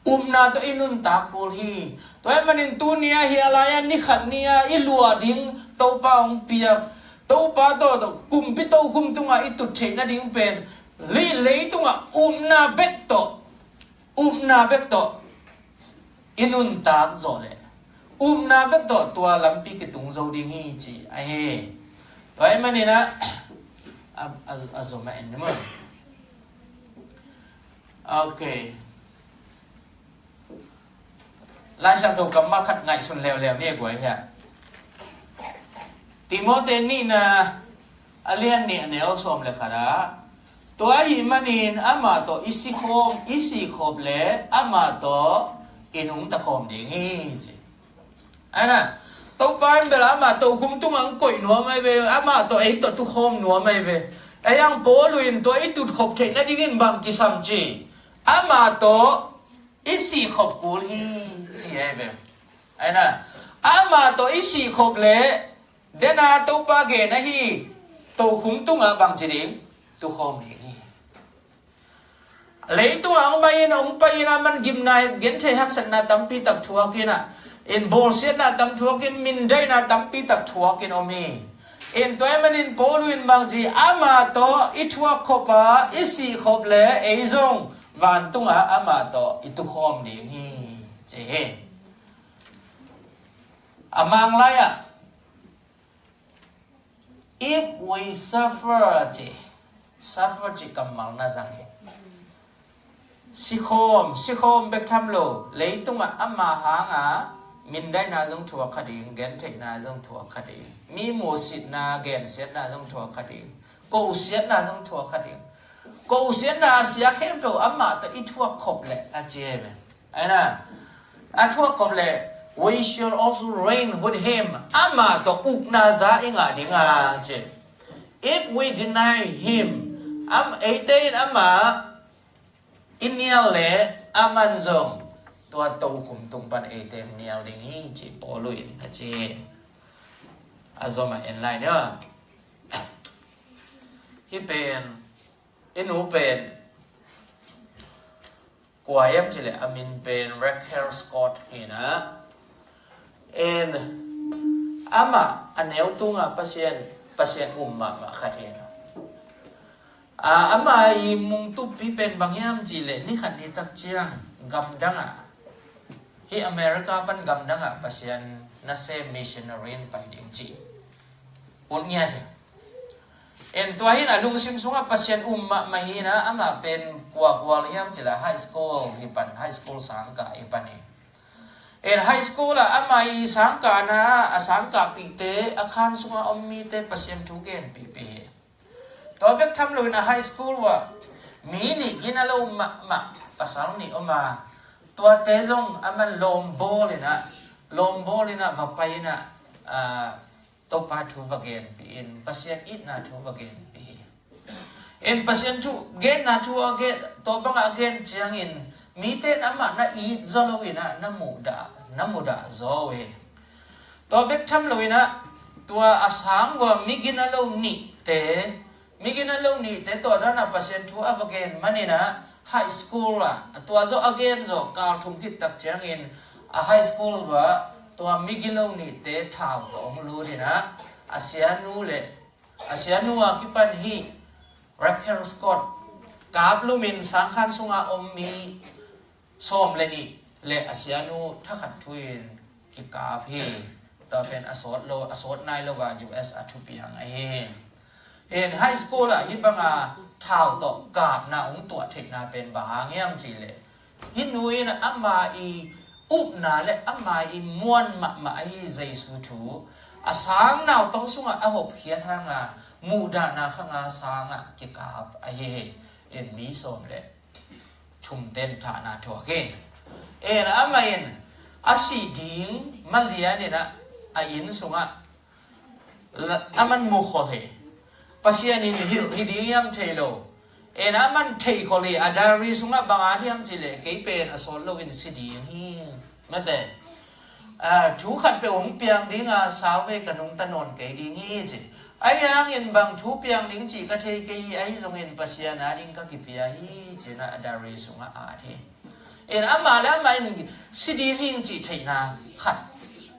na to inun takul hi to manin tu nia hi alaya ni khat nia i lua ding to pa ong piak to pa to kum pi to kum tunga i tu the na ding pen le tunga na bek to inun tak zo le na bek to tua lampi ki tung zo ding hi chi a he to manina azoma en mo okay lai sang tu kam ma khat ngai sun lew ni goi ha Timote ni na alian ni ne osom le khara to ai manin ama to isi khom le ama to inung ta khom ding hi chi ana to pan bela ama to khum tung ang koi no mai be ama to ei to tu khom no mai be ayang po luin to ei tu khop the na dingin bang ki sam chi ama to isi khop kul hi chi ai be ana ama to isi khop le dena to pa ge na hi to khum tung a bang chi ding tu khom ding hi lấy tu ang bay ông bay na man gim na gen the hak san na tampi tak thua kina in bol set na tam thua kin min dai na tampi tak thua kin omi in toy man in poluin bang ji ama to I thua khopa isi khop le ei zong van tung a ama to I tu khom ding hi che amang lai a if we suffer chi kamal na sang si khom bek tham lo lấy tung à ama hang à min dai na jong thua khading gen thei na jong thua khading mi mo sit na gen set na jong thua khading ko set na jong thua khading ko set na sia khem to ama to I thua khop le a che be ana a thua khop le we shall also reign with him ama to uk na za inga dinga che if we deny him eitein ama Inial le aman zong tua tau khum tung pan etem nial ding hi chi poluin a chi azoma en line nữa hi pen inu pen kwa yam chi le amin pen Raquel Scott hi na en ama aneu tunga pasien umma ma khatin ama I mung tu pi pen bangyam jile ni khan ni tak chiang gam danga hi America pan gam danga pasian na se missionary pai ding chi un nya the en to hin alung sim sunga pasian umma mahina ama pen kwa liam chila high school hi pan high school sangka I pan en high school ama I sangka na asangka pi te akhan sunga ommi te pasian thu gen pi to bek tham lo na high school wa mi ni ginalo ma pasal ni oma to te jong aman lombo le na va pai na to pa thu va gen pi in pasien it na thu va gen pi in pasien thu gen na thu again to bang again chiang in mi te ama na I zolo ina na muda zo we to bek tham lo na to asang wa mi ginalo ni te Migina lo ni te to na pasien thu again manina high school to zo again zo kal thum kit tak chiang in a high school ba to migilo ni te thau ong lu ni na asianu a kipan hi Raquel Scott kap lu min sang khan sunga ommi som le ni le asianu thakhat thuin ki kap hi to pen asot nai lo wa US athupiang ai in high school hi banga thao to kap na ong to thik na pen ba ngiam chi le hinui na ama I up na le ama I muan ma ai jesu thu asang naw pang sunga a hop khiat hanga muda na khanga sanga ki kap a he in mi som le chum ten tha na tho ke en ama in asi ding malia ni na a in sunga aman mu kho he pasian in hidiam thelo ena man thei kholi adari sunga banga thiam chile ke pen asol lo in city hi mate chu khat pe ong piang dinga sawe kanung tanon ke ding hi chi ayang in bang chu piang ning chi ka thei ke ai zong in pasian a ding ka ki pia hi chi na adari sunga a the อามาแล้วมันสิดีลิงจีเทนาขัด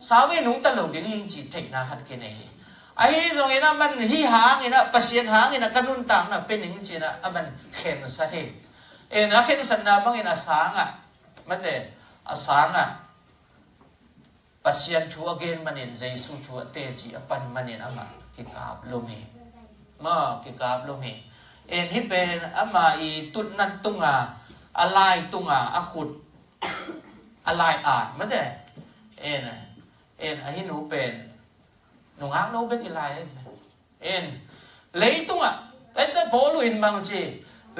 สาวนุ่งตลกดีลิงจีเทนาขัดกันเองไอ้ตรงนี้นะมันฮีหางนี่นะปัสยนหางนี่นะกันุนต่างนะเป็นอย่างจีนะมันเข็นซะทีนะเข็นสันนาบางอย่างสางมันแต่สางปัสยนชัวเกนมันเองใจสู้ชัวเตจีปันมันเองอามากิกาบลมเฮมากิกาบลมเฮที่เป็นอามาอีตุนนันตุงอะไรตุงขุดอะไรอาดมันแต่ไอ้หนูเป็นหนูฮักหนูเป็นกี่ลายเลยตุงแต่พอลุยบางจี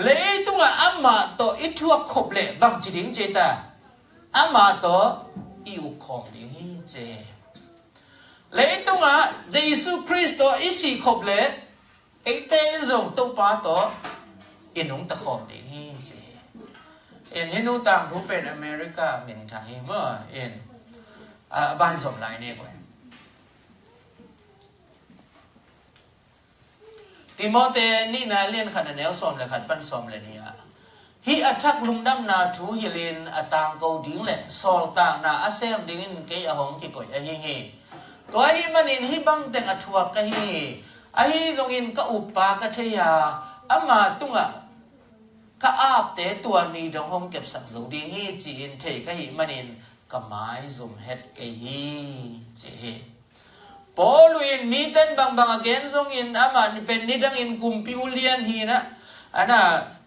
เลยตุงอามาตัวอิทัวขบเล่บางจีดิ้งเจตาอามาตัวอิวคอมดิ้งเจเลยตุงเยซูคริสต์ตัวอิสิขบเล่ไอ้เต้นส่งตัวป้าตัวอินุงตะขอมดิ้งเจฮินูต่างผู้เป็นอเมริกาเหมือนไทยเมื่อบ้านสมหลายเนี่ยกว่าติโมเตนี่นะเรียนขันแนวสมเลยขันปั้นสมเลยเนี่ยฮีอัชักลุมดำนาทูฮิลินอต่างเกาดิ้งเลยสอลต่างนาอาเซมดิ้งเกยอหงกี่ก่อยฮิฮิตัวฮีมันอินฮีบังแต่งอชัวกะฮีฮีจงอินก็อุปากะเทียอามาตุงก็อาบเตตัวนี้ดงห้องเก็บสักสูดิ้งฮีจีนเทก็ฮีมันอินก็ไม้ซุ่มเฮ็ดกะฮีจีพอลุยมีเต้นบางเกณฑ์ทรงอินอามันเป็นนิดังอินกุมพิวเลียนฮีนะอันน่ะ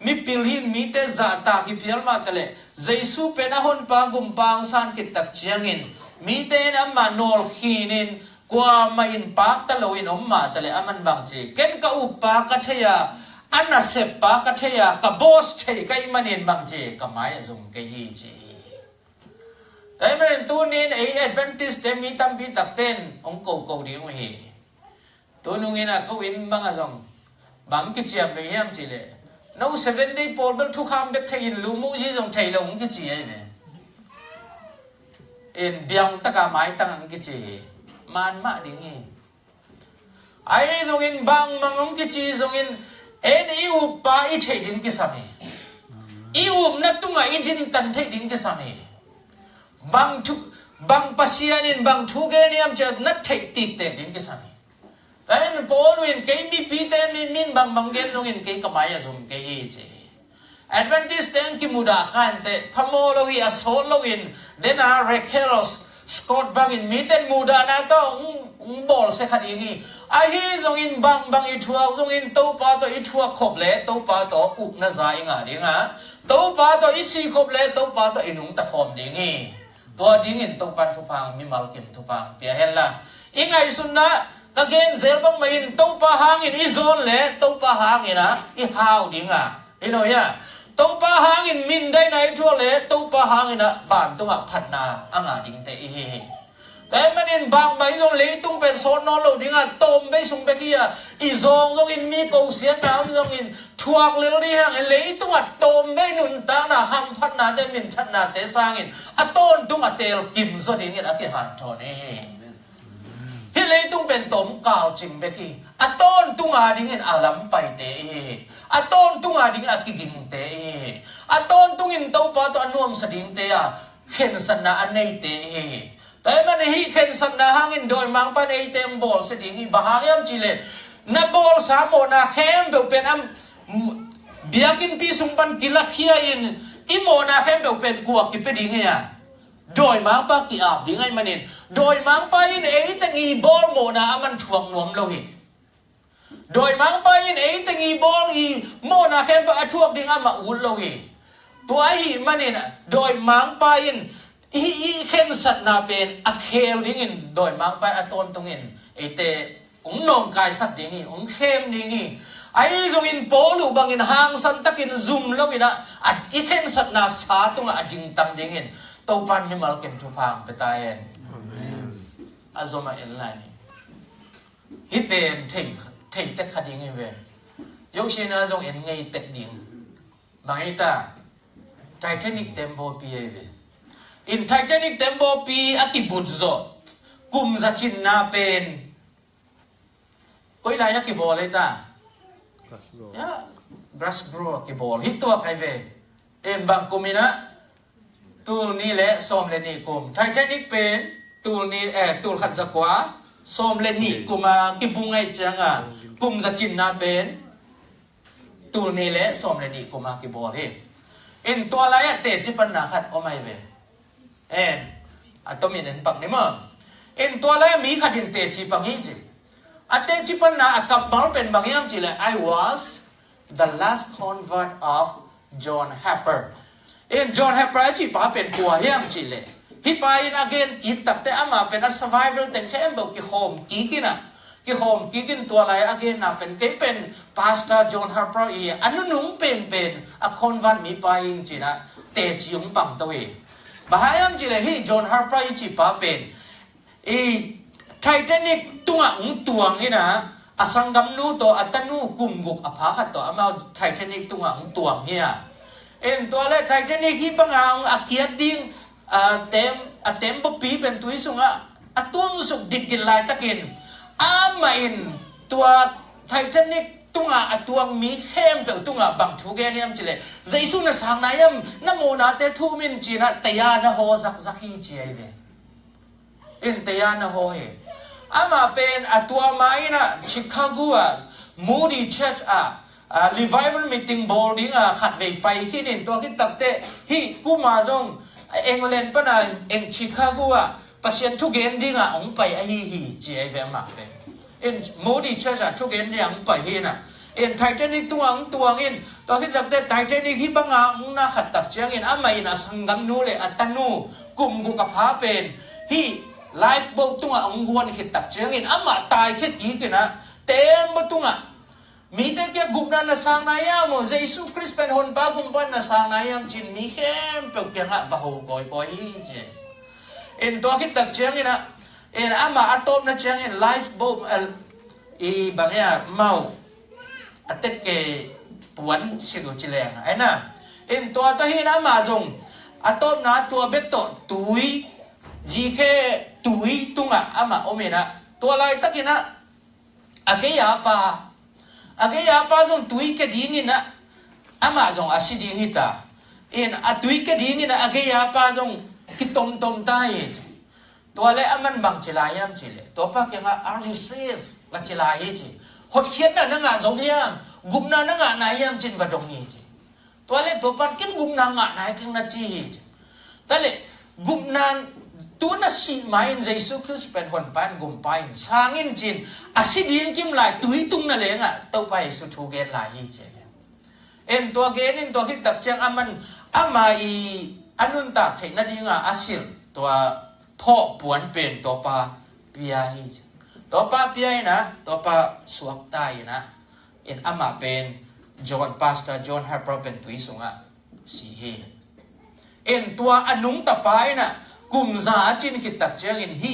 มีพิลหินมีเตจ่าตาคิพิลมาตะเลเจสุเป็นอาหุนปากุมปางสันขิดตักเชียงอินมีเต้นอามันนอลขีนินกว่ามาอินปากตะลุยนอมมาตะเลอามันบางจีเกณฑ์ก็อุปากะเทียอันน่ะเสพปากะเทียกับบอสเทก็อิมันอินบางจีก็ไม่ซุ่มกะฮีจีแต่เมื่อตัวนี้ไอ้แอดเวนทิสต์มีตั้มพิตักเต้นองค์เก่าดีมั้ยตัวนู้นนะเขาวินบางอย่างบางกิจกรรมเลยยังจีเลยน้อง7 day พอเป็นทุกคำเป็นที่ลูมูจีจงที่เราองค์กิจเนี่ยเบียงตะการไม้ตั้งองค์กิจมันมาดิ้งไอ้จงอินบางองค์กิจจงอินอีอุปะอีเที่ดิ้งกิสามีอีอุปนัดตุ้งอีดินตันที่ดิ้งกิสามีบางปัสยานินบางทุกเกนี่ยมจะนัดเทติดเต็มดิ้งกิสามีแต่เมื่อพอลุยนเกย์มีพีเตมินบางเกย์ลุยนเกย์ก็ไม่ยอมเกย์เจแอดเวนทิสต์เองกิมุดาขันเตพโมลุยอาโซลุยนเดน่าเรเคลสสกอตบางอินมีเตมุดานาโต้บอลเสกขัดอย่างงี้ไอ้ฮีจงอินบางอิชัวจงอินตัวป้าตัวอิชัวขบเล่ตัวป้าตัวอุกน่าใจง่ะดิ้งตัวป้าตัวอิสิขบเล่ตัวป้าตัวอินุงตะขอมดิ้งตัวดิ้งอินตัวปันทุพังมีมาลกิมทุพังเปียเฮล่ะอีไงสุนนะก็เกณฑ์เซลบังไม่อินตัวป้าหางอินอีโซนเล่ตัวป้าหางอินะอีฮาวดิ้งอีโนยะตัวป้าหางอินมินได้ไหนทั่วเล่ตัวป้าหางอินะบ้านตัวพันนาอ่างดิ้งเตอีแต่มันอินบางใบจงเลยตุ้งเป็นโซนนอนเราดิ้งต้มไปส่งไปกี้อีซองจงอินมีกูเสียน้ำจงอินทวกเลยนี่ฮะเลยตุ้งต้มไปนุนตางนะหัมพันนาเดมินทันนาเตสังอินต้นตุ้งเตลกิมโซดิ้งอินที่หันทอนี่ที่เลยตุ้งเป็นต้มกาวจิมไปกี้ต้นตุ้งดิ้งอินอาลัมไปเตต้นตุ้งดิ้งกิกิงเตต้นตุ้งอินตัวป้าตัวนุ่มสดิ้งเตเข็นสนาอันนี้เตแต่มันฮีเข็นสันนาหางอินโดยมังปันไอเต็มบอลสิดิ้งบาหางยามจิเลนับบอลสามโมนาเข้มเบลเป็นเบียกินปีสุงปันกิลักเฮียอินอิโมนาเข้มเบลเป็นกัวกิปดิ้งโดยมังปากิอาบดิ้งไอมันอินโดยมังปาอินไอตังอีบอลโมนามันถ่วงนวมโลหิโดยมังปาอินไอตังอีบอลอีโมนาเข้มปะถ่วงดิ้งมาอุลโลหิตัวไอมันอินโดยมังปาอินอีเข้มสัตนาเป็นอเคลดิ้งโดยมังไปต้นตรงอินไอเตนองกายสัตดิ้งเข้มดิ้งไอจงอินโปลูบางอินหางสันตักินซุ่มแล้วอินะอีเข้มสัตนาสาตรงดิ้งตังดิ้งตัวปันมิมาลเก็มทุพังไปตายอาโซมาเอ็นไลน์ฮิเป็นเทเต็กขัดดิ้งเว้ยยกเชนะจงเอ็นไงเต็กดิ้งบางไอตาไทเทนิกเต็มโบปีเว้ยอินไทเทนิกเต็มโบปีอากิบุตโซกุมจะชินนาเป็นก็อีไลน์กี่บอลเลยตายะบรัสโบรกี่บอลฮิตตัวใครเวบางกุมินะ ตูนี่แหละสมเลนี่กุมไทเทนิกเป็นตูนี่ตูขัดสกวาสมเลนี่กุมากิบุงไอจังอ่ะกุมจะจินนาเป็นตูนี่แหละสมเลนี่กุมากิบัวเฮเอ็นตัวอะไรอะเตจิปันนาขัดโอไม่เวเอ็นอะตัวมีเน้นปักนี่มั้งเอ็นตัวอะไรมีขัดดินเตจิปังฮิจิอะเตจิปันนาอะกับบัลเป็นบางอย่างจิเลย I was the last convert of John Harper in John Harper จีป้าเป็นกัวเฮียมจิเลยฮิปายนักเรียนกิตักแต่อามาเป็น survival แต่แค่บอกกิโฮมกิกินะกิโฮมกิกินตัวอะไรอาเกนนะเป็นเกเป็น Pastor John Harper อีอันนู้นเป็นอะคนวันมีไปจริงๆนะเตจิยงปังตัวเองบางอย่างจิเลยฮิ John Harper จีป้าเป็นอีไทเทนิกตัวนี่นะอาสังกัมนูตัวอัตนูกุมกุกอภาขัดตัวอามาไทเทนิกตัวเฮียเอ็นตัวเลไทเทนิกที่ปังเอาอาเกียดิ้งเต็มปปีเป็นตัวสุงอ่ะตัวมุสุกดิลายตะกินอามาอินตัวไทเทนิกตัวมีเข้มตัวบางทุกอย่างนี่จิเลยใจสุนัสหางนายมน้ำโมนาเตทูมินจีนะเตียนะโฮซักฮีจีไอเวเอ็นเตียนะโฮเฮอามาเป็นตัวไม้นะชิคาโกMoody Church revival meeting boarding ขัดไปไปที่นี่ตัวที่ตักเตะที่กูมาจงเอ็งเลนปนะเอ็งชิคาโกปัศยันทุกเย็นดิ้งองไปไอ้ฮีจีไอเวมาเป็นเอ็ง Moody Church ทุกเย็นดิ้งองไปฮีนะเอ็งไทเทนิกตัวอินตัวที่ตักเตะไทเทนิกที่บังองน่าขัดตักเจียงอินอามาอินสังกัมนูเลยอัตนูกุมกุกับพาเป็นที่ไลฟ์บอกตัวองวนขิดตักเจียงอินอามาตายแค่กี่กันนะเต็มบ่ตัวมีแต่แค่กุมนันนะสังนายามเยซูคริสต์เป็นคนป้ากุมปันนะสังนายามจินมีแค่เปียกเปียกอะบ่าวก้อยเจเอ็นตัวขิดตักเจียงอินนะเอ็นอามาอัตโตมนะเจียงอินไลฟ์บอกอีบางอย่างเมาอัตเตเกปวนสิโดจิเลงไอ้น่ะเอ็นตัวที่นะมาจงอัตโตมนะตัวเบ็ดโตตุยจีแค่ตุยตุงอามาโอเมนะตัวอะไรตักินะอาเกียปาจงตุยแค่ดีนี่นะอามาจงอาศิดีนี่ตาเอ็นอาตุยแค่ดีนี่นะอาเกียปาจงคิดตมตายตัวเล่อามันบังจิลายามจิเลตัวพักยังอ่ะ are you safe ว่าจิลายจิหดเขียนนั่นงานสองเดียมกุมนั่นงานนายามจินว่าตรงนี้จิตัวเล่ตัวพักกินกุมนั่งงานนายกินนาจีจิแต่เล่กุมนั่นตัวนั้นสิมาอินเยซูคริสต์เป็นคนปั้นกุมปั้นสร้างอินจินอาศิดินกิมลายตุยตุงนั่นเองอ่ะตัวไปสุดทุกเกณฑ์ลายเจเอ็นตัวเกณฑ์นี่ตัวคิดตักเชียงอามันอามาอีอันนู้นตักเทนดีงาอาศิลตัวพ่อปวนเป็นตัวปาเปียฮิตัวปาเปียนะตัวปาสวกตายนะเอ็นอามาเป็นจอห์นพาสเตอร์จอห์นฮาร์เปอร์เป็นตุยสุงอ่ะสีเฮเอ็นตัวอันนุ่งตะไปนะกุมซาจินคิดตัดเจียงอินฮี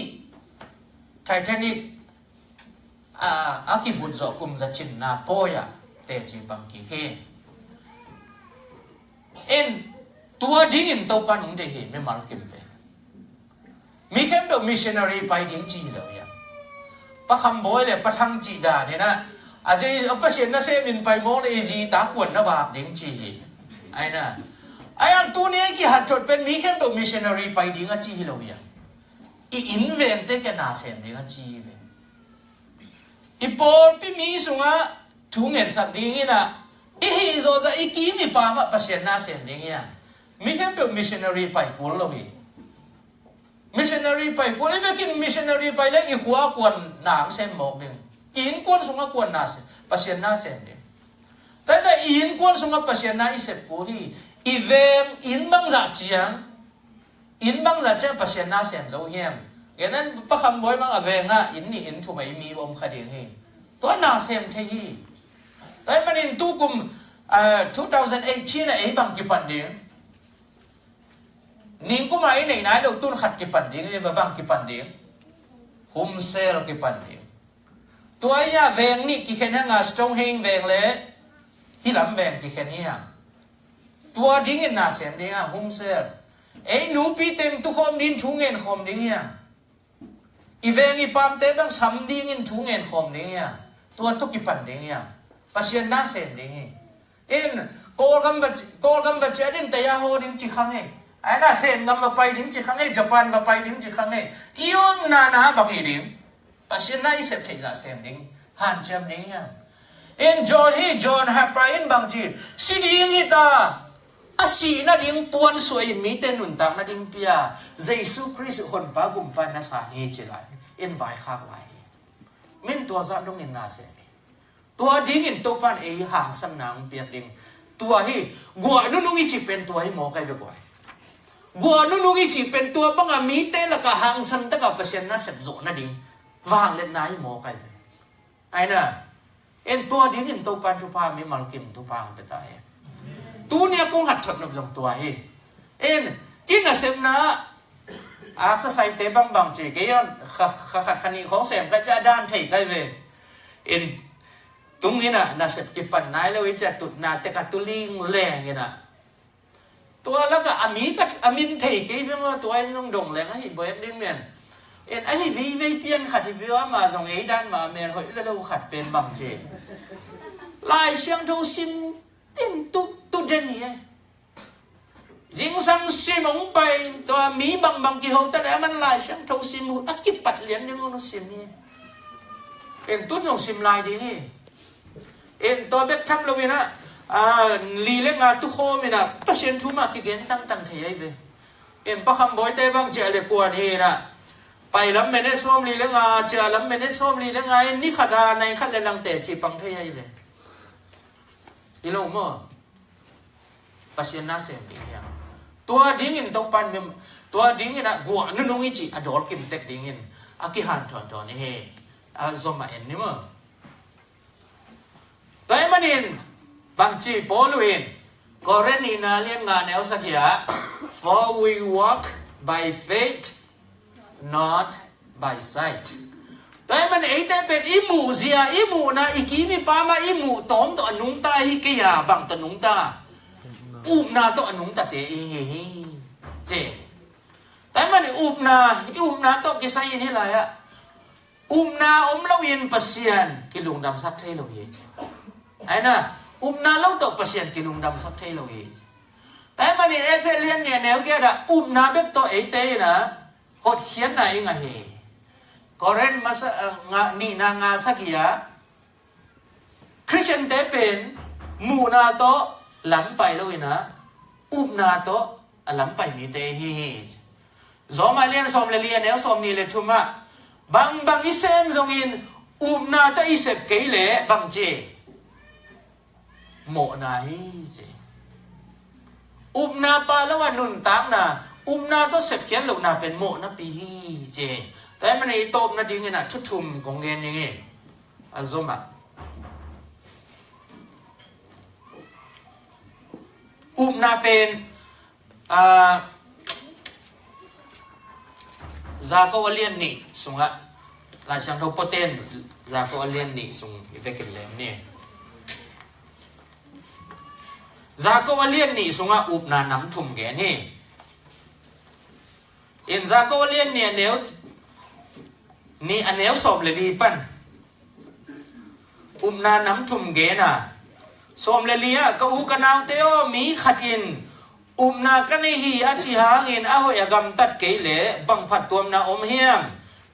ไทเทนิกอากิบุญโซกุมซาจินนาโปยะเตจิบังกิเคเอ็นตัวดิ้งอินตัวปันอุนเดหิไม่มาลกิมเปมีแค่แบบมิชชันนารีไปดิ้งจีเลยอ่ะปะคำบอยเลยปะทังจีดาเนี่ยนะอาจจะเอาปะเสียนนะเซมินไปมองเลยจีตากวนนะบาปดิ้งจีไอ้น่ะไอ้อันตัวนี้กี่หัดจดเป็นมีแค่แบบมิชชันนารีไปดิ้งจีเลยอ่ะอีอินเวนต์แค่นาเซมดิ้งจีเวอีปอลพี่มีสุงะถุงเงินสับดิ้งนะอีฮิโซจะอีกี้มีปามะปะเสียนนาเซมดิ้งอ่ะมีแค่แบบมิชชันนารีไปกูเลยมิชชันนารีไปกูเลยไปกินมิชชันนารีไปแล้วอีหัวกวนหนังเซมหมกหนึ่งอินกวนสุงะกวนนาเซปะเสียนนาเซมดิ้งแต่ถ้าอินกวนสุงะปะเสียนนาอิเซปกูดีอีเวมอินบังจัดเจียงปะเสียนนาเซมเราเฮียมอย่างนั้นปะคำบ่อยบังอเวงอ่ะอินนี่อินถูกไหมมีอมคดีเฮตัวนาเซมเทยีแต่มันอินตุกุม2018น่ะไอ้บังกิปันดิ้งนิ่งกูมาไอ้ไหนนะเราตุนขัดกิปันดิ้งไอ้บังกิปันดิ้งหุมเซลกิปันดิ้งตัวไอ้ยาเวงนี่กี่แค่นั้นอ่ะสตรองเฮงเวงเลยที่ลำเวงกี่แค่นี้อ่ะตัวดิ้งอินนาเซมดิ้งอ่ะหุมเซลไอ้หนูปีเต็มทุกคนดิ้งชูเงินคอมดิ้งอ่ะอีเวงอีปามเต้บังซ้ำดิ้งอินชูเงินคอมดิ้งอ่ะตัวทุกกิปันดิ้งอ่ะปัศยนาเซมดิ้งเอ็นโกลกัมบัจดินแต่ยาโฮดิ้งจิขังเอ ไอ้น่าเซนกำมาไปดิ้งจีครั้งเอญี่ปุ่นมาไปดิ้งจีครั้งเออียงนาบางอีดิ้งปัจจุบันนี้เสพติดจะเซมดิ้งหันเจมดิ้งอินจอนฮับไปอินบางจีสิดิ้งอีตาอาศีน่าดิ้งปวนสวยมีเตนุนตังน่าดิ้งเปียเยซูคริสต์คนปากุมปันน่าสาเหตุอะไรอินไว้ข้างไหลมินตัวจะต้องอินนาเซตัวดิ้งอินตัวปันเอห่างสังนังเปียดิ้งตัวที่กัวนุ่งอีจีเป็นตัวให้หมอไกลไปกว่ากัวนุ่งอีจีเป็นตัวบังอามีเตละกะห่างสันตะกับเปอร์เซ็นต์น่าเสพโซน่าดิ้งวางเล่นนายหมอไกลไปไอ้น่ะเอ็นตัวดิ้งอินตัวปันทุพามีมัลกิมทุพางไปตายตัวเนี่ยคงหัดถอดนับจงตัวให้เอ็นอินน่ะเสพนะอาจจะใส่เตะบางจีเกี่ยนขัดขันีของเสพก็จะด้านถี่ไกลไปเอ็นตรงนี้น่ะเสพกิปันนายแล้ววิจารตุนาแต่กัตุลิงแรงเงี้ยนะตัวแล้วก็อามินถี่กี่เพื่อตัวไอ้น้องดงแรงไอ้บ่อยดิ้งเมียนเอ็นไอ้วีเปลี่ยนขัดที่ว่ามาตรงไอ้ด้านมาเมียนหอยแล้วเราขัดเป็นบางจีลายเสียงทูซินตินตุเดนี่ยิงสังสิมงไปตัวมีบางกี่ห้องแต่แล้วมันลายเสียงทูซินหูอักกิปัดเลี้ยงยังงูซิมนี่เอ็นตุ้นของซิมลายดีเอ็นตัวเบ็ดทำเราวินะลีเล็กงาตุโคมินะปัจเจนทุมาคิเกนตั้งเทียบเอ็นประคำบ่อยแต่บางเจริญกว่านี่นะไปล้ำเมเนส้มลีเล็กงาเจล้ำเมเนส้มลีเล็กงานี่ขัดในขัดเลลังเตะจีปังเทียบเลยอีโลโม่ปัจเจนน่าเสียดีอย่างตัวดิ้งอินตัวปันมีตัวดิ้งอินกัวนุ่งอีจีอดอลกิมเต็กดิ้งอินอากิฮันถอนนี่เฮซอมมาเอ็นนี่มั้งแต่มันอินบางทีพอลูอินก็เรนีนาเลียนงานแนวสักอย่าง for we walk by faith not by sight แต่มันไอ้แต่เป็นอิมูเสียอิมูนะอีกีนี่ป้ามาอิมูตอมตัวอนุงตาฮิกยาบางตัวนุงตาอุบนาตัวอนุงตาเตะเจแต่มันอุบนาตัวกิสัยนี่แหละอุบนาอมเราเย็นปัสยานกิลุงดำสักเท่เราเย็นไอ้น่ะอุบนาเราตัวปัสยานกิลุงดำสักเท่เราเย็นแต่มันนี่เอฟเลียนเนี่ยแนวแก่ละอุบนาเบ็ดตัวเอเต้นะหดเขียนไหนไงเฮก็เรนมาสนี่นางาสักยาคริสเตียนเตเป็นมูนาโตล้ำไปเลยนะอุบนาโตล้ำไปมีเตฮีจอมาเลียนสมเลียนเนลสมนี่เลยทุมาบางอิเซมจงอินอุบนาโตอิเซบเกยเลบางเจโมนาฮีเจอุบนาปาแล้วว่านุนตังนะอุบนาโตเสบเขียนหลงนาเป็นโมนะปีฮีเจแต่มันไอ้โตบนะดิ้งนะชุดชุมกงเงินยังไงอาซมาอุบนาเป็นจากวเลียนนี่สุงะลายช่างทบเต็นจากวเลียนนี่สุงอีเวกินเลมนี่จากวเลียนนี่สุงะอุบนาน้ำทุ่มแกนี่อินจากวเลียนเนี่ยเนวนี่อันเนวสอบเลยดีปันอุบนาน้ำทุ่มแกน่ะสมเลเลียก็อุกันเอาเตโอมีขัดอินอุมนากันฮีอาจิหางอินอาหอยกำตัดเกยเลบังผัดตัวนาอมเฮียม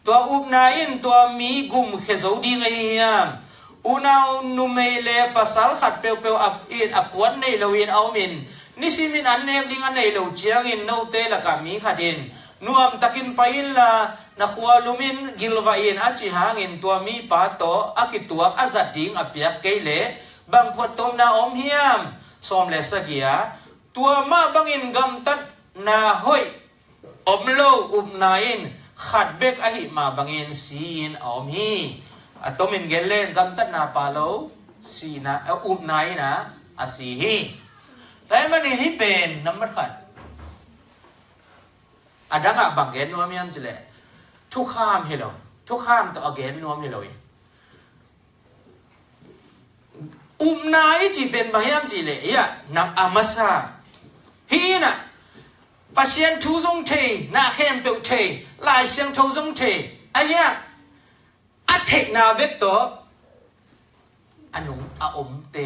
ตัวอุบนาอินตัวมีกุมเขโซดีไงเฮียมอุนาวนุเมเลปัสสาวขัดเปลวอับอินอับควันในลวินเอามินนิสิมินอันเนกดิงอันในลวเจียงอินโนเตละกามีขัดอินนัวมตักินไปอินละนักวาลุมินกิลวาอินอาจิหางอินตัวมีปาโตอากิตัวอาจัดดิงอับเปียกเกยเลบางพดตมนาอมเฮียมสมเลสกียตัวมาบังอินกำตัดนาห้อยอมโลอุบนาอินขัดเบกอหิมาบังอินสีอินอมฮีอัตมินเกลเลนกำตัดนาปาโลสีนาอุบนายนะอาสีฮีแต่มันนี่ที่เป็นน้ำมันขัดอาดังอ่ะบังเกนนัวมีอันจะเลยทุกข้ามเฮโลทุกข้ามตัวเกนนัวมีเลยอุมนาอิจิเป็นบางอย่างจีเลยยะนับอามาซาฮีน่ะปัจจัยทุจงเทน่าเข้มเปลวเทลายเสียงทุจงเทอะไรอ่ะอัตเทนาเวกตัวอันนุ่งอาอมเต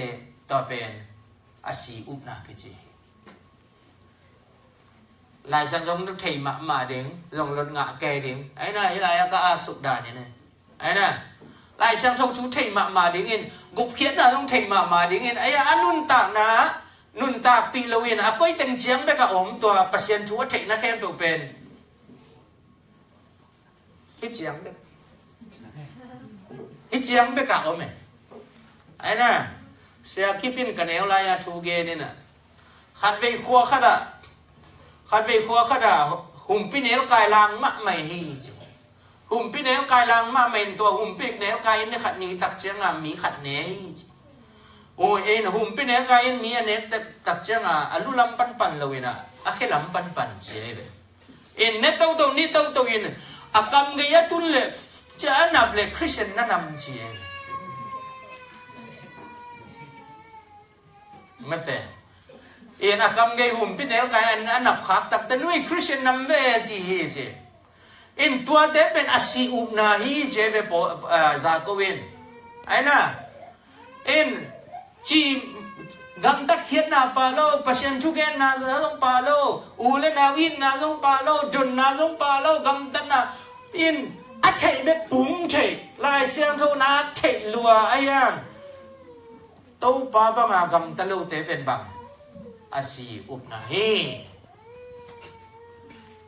ตัวเป็นอาศีอุปนาคิจิ lại sang giống nước thầy mà đến dòng luật ngạ kề đến ấy này lại các sụp đàn này ấy nè lại sang thông chú thầy mà đến in gục khiến là trong thầy mà đến in ấy nun ta pi lâu in coi tình chiếm với cả ốm tòa patient chú thầy nó khem tụ bền ít chiếm được ít chiếm với cả ốm này ấy nè xe kipin cái néo lại thu ghê nên nè khát về khoa khát à hùng pin néo cài lang mạ mày hi hùng pin néo cài lang mạ mày tua hùng pin néo cài nó khát ní tắc chiang à mí khát né hi ôi em hùng pin néo cài mí anh né tắc chiang à alu lam pan lâu ina akhe lam pan chế về em né tàu ní tàu in akam gaya tun le cha nạp le Christian na nam chế mất thế yên akam gay hum pin el kai an nap khak tak ta nui Christian nam ve chi hi che in tua te pen asi up na hi che ve po za ko win ai na in chi gam tat khiet na pa lo pasien chu gen na zong pa lo u le na win na zong pa lo dun na zong pa lo gam tat na in a thei be pung thei lai siang tho na thei lua ai yang tâu pa ba nga gam ta lo te pen bang asi up na hi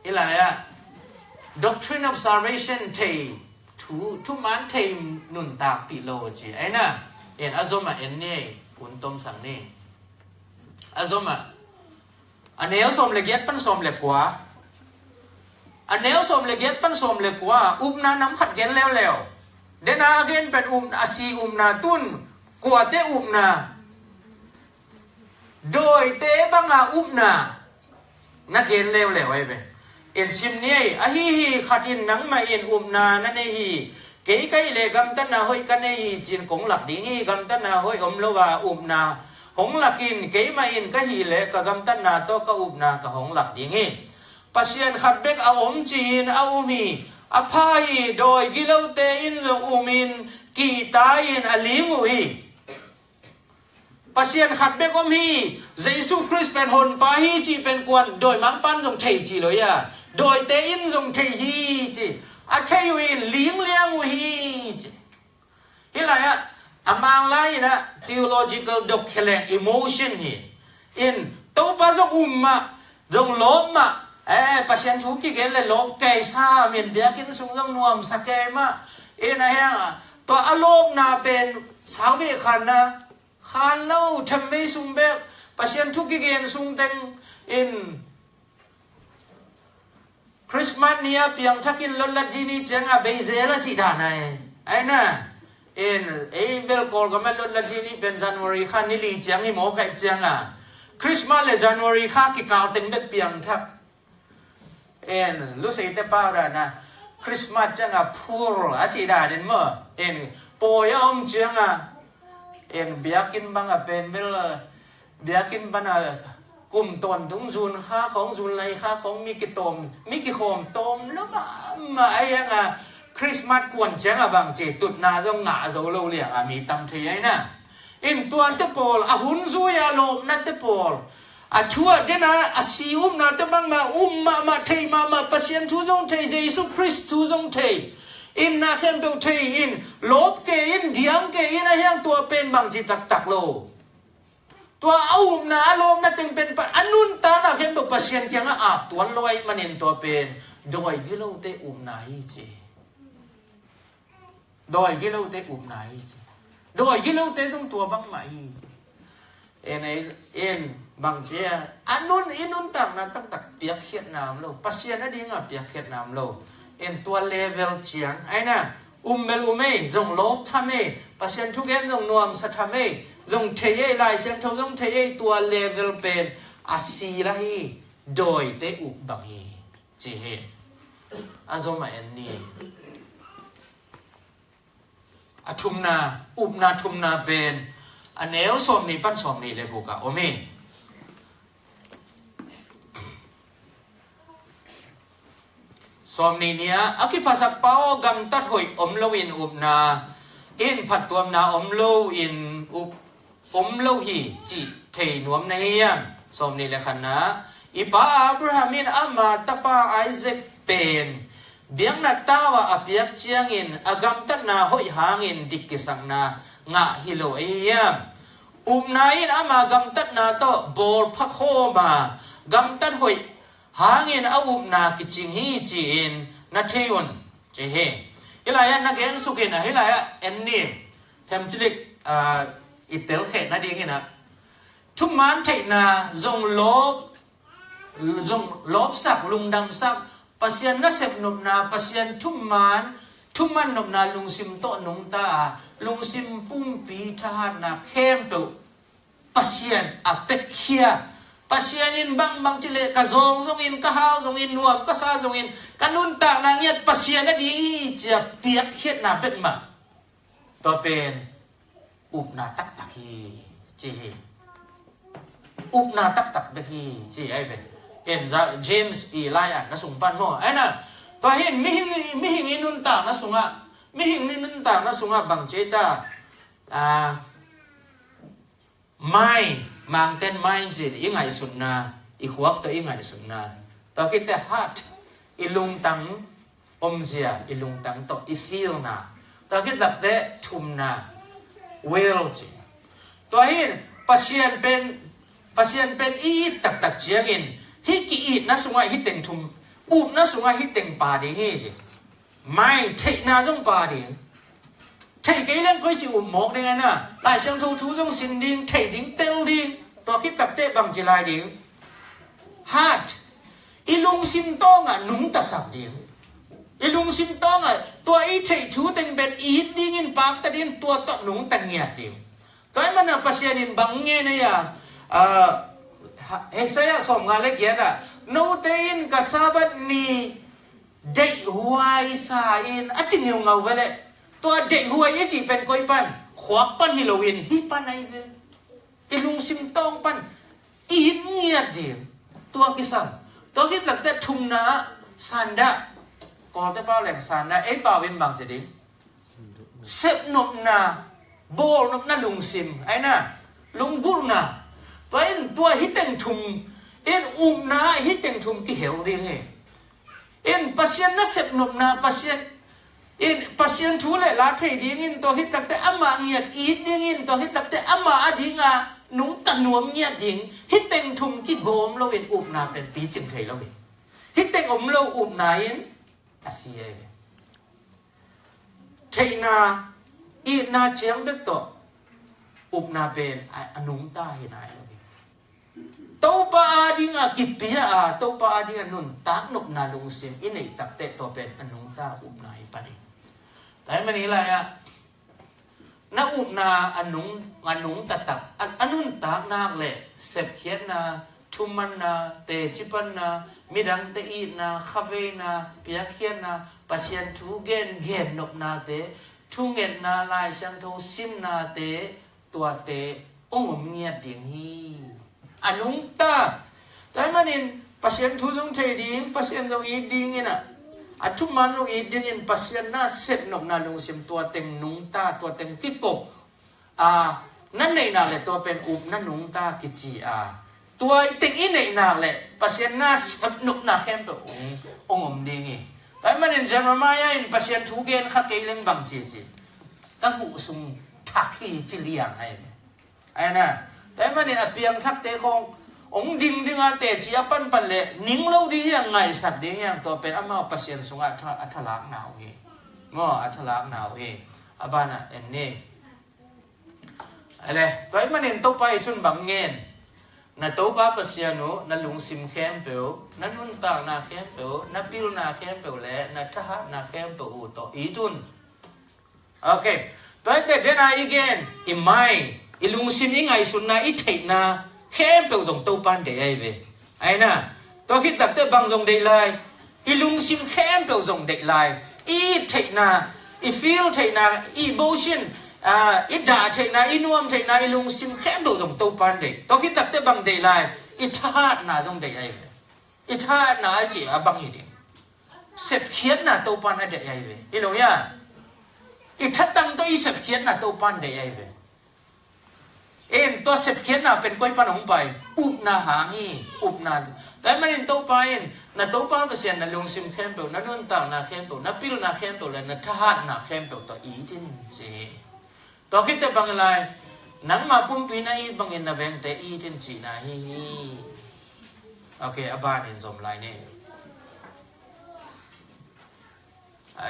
ilaya doctrine of salvation thei thu man thei nun ta pi lo chi ai na en azoma en ne un tom sang ne azoma anel som le get pan som le kwa anel som le get pan som le kwa up na nam khat gen lew then again pen asi na tun kwa te na đôi tế băng na gen leo ai về in sim ni a hi khatin nang ma in na na hi cái le gam tan na hoi kan hi chin kong lak ding hi gam tan na hoi lo wa na hong lakin cái ma in ka hi le ka gam tan na to ka na ka hong lak ding hi pasien khat bek a chin a hi a phai đôi gilo te in lo umin ki ta in a ling hi pasien khát bê com hi Jesus Christ pen hồn pa hi chỉ pen quan đôi mang pan dùng thầy chỉ lối à đôi tế in dùng thầy hi chỉ à thầy in liếng liang hi chỉ hi lại à mang lại na theological doctrine emotion hi in tàu pa dùng mà dùng lốp mà pasien chú kia cái là lốp cây sa miền bia kia sung dùng nuam sa cây mà in này à to alom na pen sao bị khăn na khan lâu thầm mấy sung bếp pasien thu cái gen sung teng in Christmas nia piang thakin lolla jini changa beizela chi da này ai na in evel call gamal lolla jini pen January khan ni li chang hi mo kai changa Christmas le January kha ki kaw ten bet piang thak in lu sei te pa ra na Christmas changa phur a chi da den mo in poy om changa en biakin bang a pen bel biakin bana kum ton tung zun kha khong zun lai kha khong mi ki khom tom lo ma ai yang Christmas kwan chang a bang che tut na jong nga zo lo liang a mi tam thei ai na in tuan te pol a hun zu ya lom na te pol a chua de na a si na te bang ma thei ma pasien thu jong thei Jesus Christ thu jong thei in na khem do thei in lop ke in diam ke in a yang tua pen bang ji tak lo tua au na lom na ting pen pa anun ta na khem do pasien kyang a tuan loi manin tua pen doi gilo te na hi che doi gilo te na hi che doi gilo te tung tua bang mai en bang che anun inun tak na tak piak khiat nam lo pasien na ding a piak khiat nam lo en tua level chiang ai na mel zong lo thame pasien thu gen zong nuam sa thame zong thei lai siang thong zong thei tua level pen asi la hi doi te bang hi chi he azoma en ni athumna thumna pen anel som ni pan som ni le buka ome som ni nia aki pasak pao gam tat hoi lo in na in phat tuam na lo in lo hi chi thei nuam na hiam som ni le khan na อีป้าอับราฮัมินอามาตาป้าไอเซกเป็นเบียงนัตตาวะอภิยักเจียงินอากำตันนาหอยหางินดิกกิสังนางะฮิโลเอียมนายนามากำตัดนาโตบอลพักโคมากำตัดหอยหางินเอานากิจิงฮีจีนนัทเทยุนเจเฮฮิลายนักเอ็นสุกินะฮิลายเอ็นนี่เทมจิลิกอิตเตลเขตนาดีกินะทุกมันเทนาจงลบสักลุงดำสักปัสยันนัสเซบนุบนาปัสยันทุกมันนุบนาลุงซิมโตนุงตาลุงซิมปุ่มปีทหารนาเข้มตุปัสยันอเปกเคียปัสยันอินบางจิเลกะจงอินกะฮาวจงอินนวมกะซาจงอินกันนุนตานางเงียดปัสยันนั่นดีจะเปียกเขียดนาเป็ดมาต่อเป็นอุบนาตักฮีจีอุบนาตักฮีจีไอเป็นเห็นจะเจมส์อีไลอันนะส่งปันโม่ไอ้น่ะตัวเห็นมิหิงอินุนตานะส่งอ่ะมิหิงอินุนตานะส่งอ่ะบางเจตาไม่มังเต้นไม่จีอีไงสุนนะอีขวักตัวอีไงสุนนะตัวคิดแต่ฮัทอีลุงตังอมเสียอีลุงตังตัวอีฟิลนะตัวคิดแบบเดทุมนะเวลจีตัวเห็นปัสยันเป็นอีตักเจียงินฮิกิอีนะสุงาฮิเต็งทุมอุบนะสุงาฮิเต็งปาดิเฮจิไม่เทนาจงปาดิเทกี่เรื่องก็จะอุบหมกได้ไงนะหลายเสียงทูจงสินดิงเทดิงเตลดิงตัวคิดตักเตะบางจิลายดิงฮัดอีลุงซิมโตงอ่ะนุ่งตะสับดิงอีลุงซิมโตงอ่ะตัวอีเททูเต็งเป็นอีดิงินปากตะดินตัวตะนุ่งตะเงียดดิงตัวมันอ่ะปัสยานินบางเงี้ยเนี่ยเฮเซียสมงานเล็กเยอะโนเตอินกัสาบัดนีเด็กหัวอิสาอินอาจจะเงียวเงาเวลตัวเด็กหัวยี่จีเป็นก้อยปันขวักปันฮิโลวินฮิปันไอเวอีลุงซิมตองปันอีนเงียดเดียวตัวกิสันตัวกิหลักแต่ทุ่มนาสันดาก่อนจะเปล่าแหล่งสันดาเป่าเป็นบางเสดิเซบนบนาโบลนบนาลุงซิมไอ้น่ะลุงกุลนาตัวฮิตเต็งทุมนาฮิตเต็งทุมกี่เหวเรียงปัสยันน่ะเสพนบนาปัสยันทูเลยลาเทดีงินตัวฮิตตักแต่อามาเงียดอีดดิงินตัวฮิตตักแต่อามาอดีงานุงตันนวมเงียดดิงฮิตเต็งทุมกี่โกมเราเห็นอุบนาเป็นปีจึงเทเราเห็นฮิตเต็งอมเราอุบนาอินอาเซียเทนาอีนาเจียงเด็กตัวอุบนาเป็นอนุงตาเห็นไหมตัวปาดิงกิปยาตัวปาดิงนุนตักนกนาลุงเสียงอินไอตักเตะตัวเป็นอนุงตาอุบนาอีปะนี่แต่มันนี่อะไรอ่ะนาอุบนาอนุงตักอนุนตักนาเละเสพเขียนนาทุมันนาเตจิปันนามิดังเตอีนาคาเวนาเปียเขียนนาปัสยันทูเกนนกนาเตทุเงินนาลายช่างทูซิมนาเตตัวเตองมเงียดดิ่งฮีอนุงตาแต่มันนี่ปัสยันทูจงเทดิ่งปัสยันจงอีดิ่งน่ะอัทุมันจงอีดิ่งปัสยันน่าเสพนกนาลุงซิมตัวเต็งนุงตาตัวเต็งที่กบนั่นในนาเลยตัวเป็นอุบนั่นนุงตากิจีตัวเต็งอีในนาเลยปัสยันน่าเสพนกนาเข้มตัวองมดิ่งแต่มันนี่จะมาอย่างนี้ปัสยันทูเกนขัดเกลังบังจีก็หูซุงทักที่จิเลียงไอ้น่ะแต่มันนี่เปียงทักเตะขององดิ่งเตะจีปันเละนิ่งเล่าดียังไงสัตว์ดียังตัวเป็นอามาปัสยันสุงอัทลักหนาวอัทลักหนาวอาบานะเอ็นนี่อะไรตัวมันนี่ตัวไปสุนบังเงินน่ะตัวป้าปัสยันุน่ะลุงซิมเข้มเปียวน่ะนุ่นตากน่ะเข้มเปียวน่ะปิลน่ะเข้มเปียวเละน่ะทหารน่ะเข้มเปียวตัวอีจุนโอเคตัวเด็กเดินอีกอีไม่อีลุงซิมอีไงสุนนะอีเทนะเข้มเปียวตรงตัวปันเดียเวไอ้น่ะตัวคิดตักเตะบางตรงเดียเลยอีลุงซิมเข้มเปียวตรงเดียเลยอีเทนะอีฟีลเทนะอีโมชั่นอีด่าเทนะอีนวมเทนะอีลุงซิมเข้มเปียวตรงตัวปันเดียตัวคิดตักเตะบางเดียเลยอีท่าหน้าตรงเดียเวอีท่าหน้าไอ้จีอาบังอีเดียเสพเขียนหน้าตัวปันไอ้เดียเวอีหนูย่าอีทัดตั้งตัวอีเสพเขียนน่ะตัวปันเดียเวตัวเสพเขียนน่ะเป็นก้อยปันของไปอุบนาหางีอุบนาแต่ แต่มันอินโตไปนะโตป้าเปอร์เซ็นต์นะลงซิมเข้มเปล่านะนุ่นต่างนะเข้มเปล่านะพิลนะเข้มเปล่าเลยนะทหารนะเข้มเปล่าต่ออีดินเจต่อคิดแต่บางอะไรนังมาปุ่มปีนะอีบางอินนะแบงแต่อีดินจีนะฮีโอเคอาบานอินสมไลนี่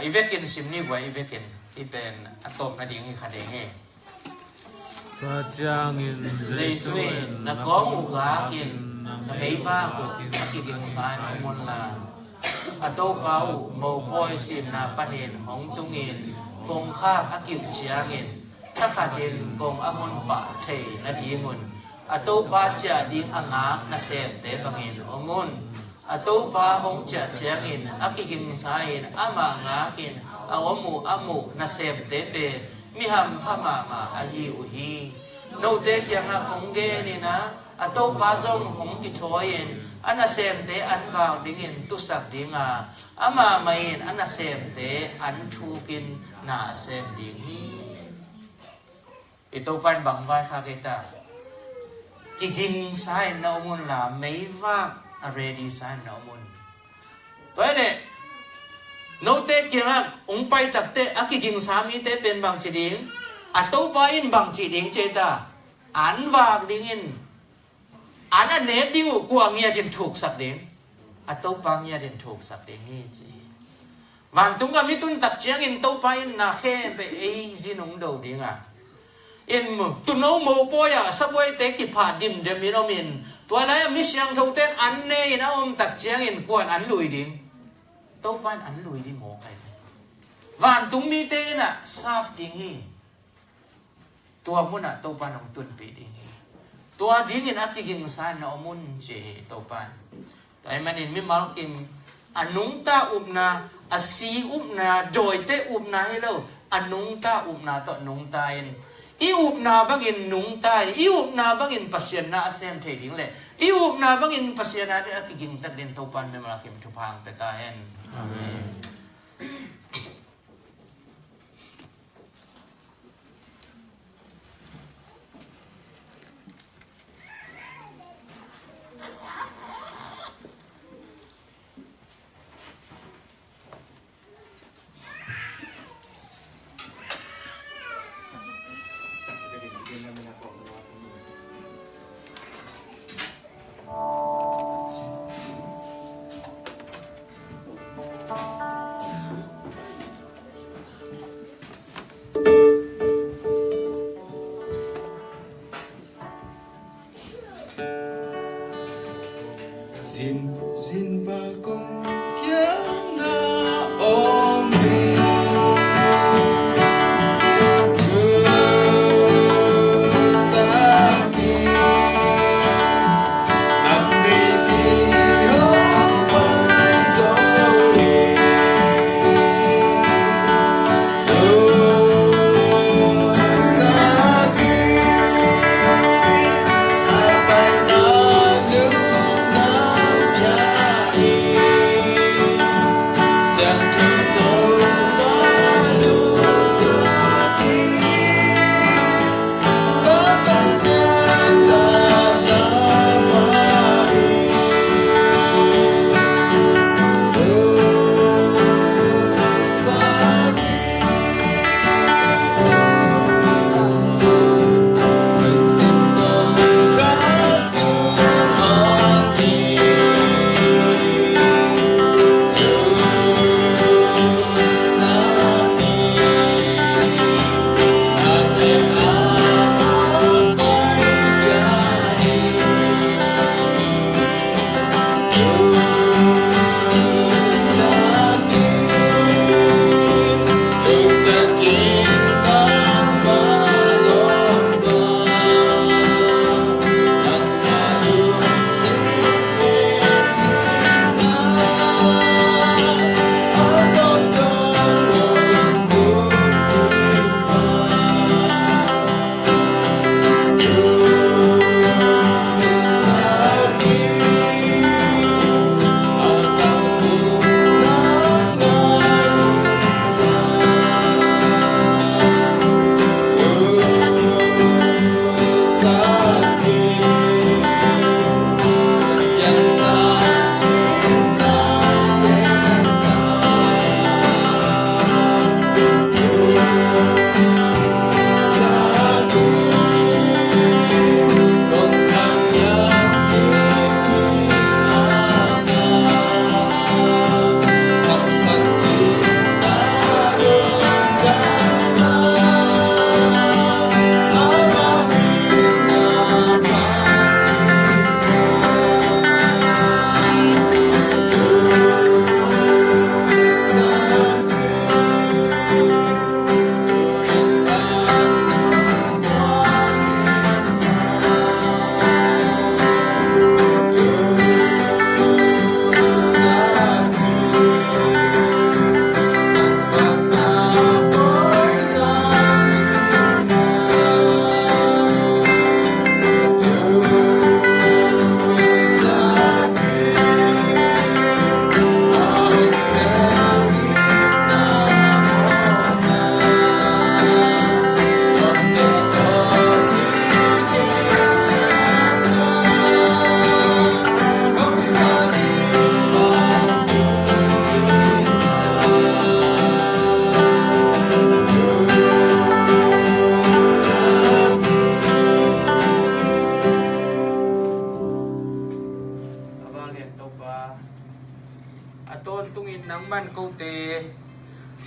อีเวกินซิมนี่ไว้อีเวกินที่เป็นอะตอมนะดิ่งให้ขัดเอง dây xuôi là có một gã kiền là mấy pha của các kỳ kiền sai nó muốn là à tô cáo màu bôi xin là pan yên hóng tung yên cùng khác á kiểu chia yên các khả tiền cùng á môn bạ thầy là đi môn à tô ba chia đi ăn á là xem tế bằng yên ở môn à tô ba hóng chia chia yên á kỳ kiền sai yên á mà ngã kiền á mù là xem tế bề mi ham pha mà ahi uhi nô te kyang na khong ge ni na ato pa zong hong ki thoyen ana sem te an vào dingin tu sak dinga ama main ana sem te an thu kin na sem ding hi ito pan bang vai kha ke ta ki king sai na mun la mei va ready sai na mun toy de nô te kyang na ong pai tak te akiking sami te pen bang chi ding ato pa in bang chi ding che ta an va ding in an a ne ding u kwa ngia din thuk sak ding ato pa ngia din thuk sak ding hi chi van tung ga mi tun tak chiang in to pa in na khe pe ei zinung do ding a in mu tu no mo po ya sa boy te ki pha dim de mi no min to la mi siang tho ten an ne na tak chiang in kwan an lui ding tâu pan ảnh lùi đi mổ cái vạn tung mi tê nè saf ding hi tua mun à tâu pan ông tuân bị ding hi tua ding in aki ging san na mun je tâu pan tại manin mi mal kim anung ta na asi na joy te na hello anung ta na to nung ta in i na bangin nung ta i na bangin pasien na asem the ding le i na bangin pasien na de aki ging tak din tâu pan me mal kim thu phang pe ta hen Amen.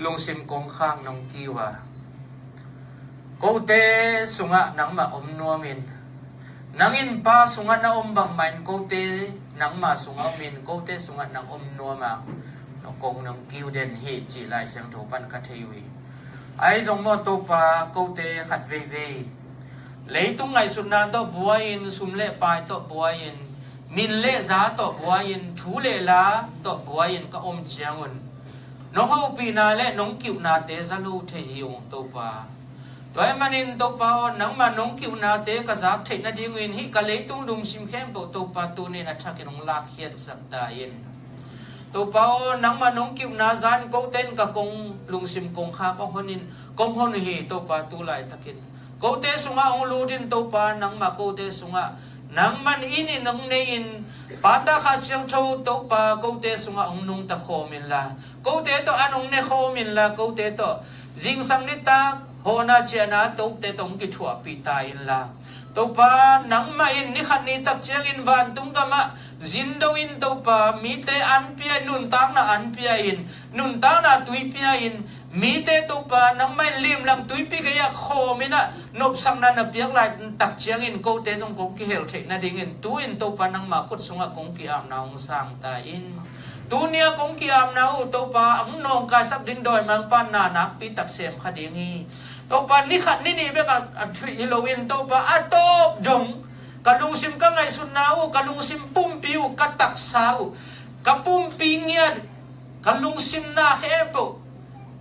ลงซิมกงข้างน้องกีว่ากูเตสุงะนังมาอมนัวมินนังอินป้าสุงะนังอมบังมันกูเตนังมาสุงะมินกูเตสุงะนังอมนัวมานกงน้องกิวเด่นฮีจีไลเสียงถูปันกัทเทวีไอจงมอตัวป้ากูเตขัดเวเลยตุ้งไงสุนาตัวบัวอินสุมเล่ปายตัวบัวอินมินเล่ซาตัวบัวอินชูเล่ลาตัวบัวอินก็อมเจียงอุนน้องเขาปีนาเล่น้องกิวนาเตซาลูเทียงตัวป้าตัวมันอินตัวป้านังมาน้องกิวนาเตก็จะเทนดิ่งอินฮิกะเลยตุ้งลุมซิมเข้มตัวป้าตัวนี้นัชกินองลากเฮียดสักดาอินตัวป้านังมาน้องกิวนาจานกูเต้นกับกงลุงซิมกงข้าก็คนอินกงคนฮีตัวป้าตัวไหลตะกินกูเตสุงะองลูดินตัวป้านังมากูเตสุงะนังมันอินนังเนอินปาตาข้าเสียงโชว์ตัวป้ากูเตสุงะองนุงตะโคมินละกูเตตัวอันองเนโคมินละกูเตตัวจิงสังนิตาโหนาเจนาตุกเตตงกิชัวปีตาอินลาตุปานังมาอินนิขันนิตักเชียงอินวันตุงกามะจินโดอินตุปามีเตอันเปียนุนตังนาอันเปียอินนุนตังนาตุยเปียอินมีเตตุปานังไม่ลิมลังตุยปีกยาโคมินะนบสังนันเปียกลายตักเชียงอินโกเตตงกงกิเฮลเทนาดิ่งอินตุอินตุปานังมาขุดสุงะกงกิอามนาองสังตาอินตัวเนี้ยกงกิอามนาอุตุปาอังนองกายสักดินดอยมันปานนานักปีตักเสียมคดีงี้ตัวปานี่ขัดนี่เบกอัดฮิโลวินตัวปาอัตบจงกะลุงซิมกังไงสุนนาวกะลุงซิมปุ่มปิวกะตักสาวกะปุ่มปิงเงียดกะลุงซิมนาเฮปุ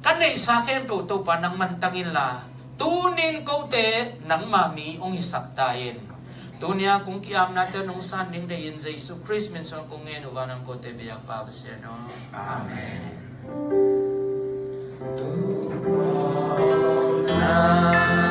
กันในสาเฮปุตัวปานังมันตังินลาตูนินกูเตนังมามีองหิสักตาเอ็นตัวเนี้ยคงกิอามนาเตนองสันดิ้งได้ยินใจสุคริสต์มินสอนคงเงินอุบานังกูเตบียกปาบเสียโนอาเมน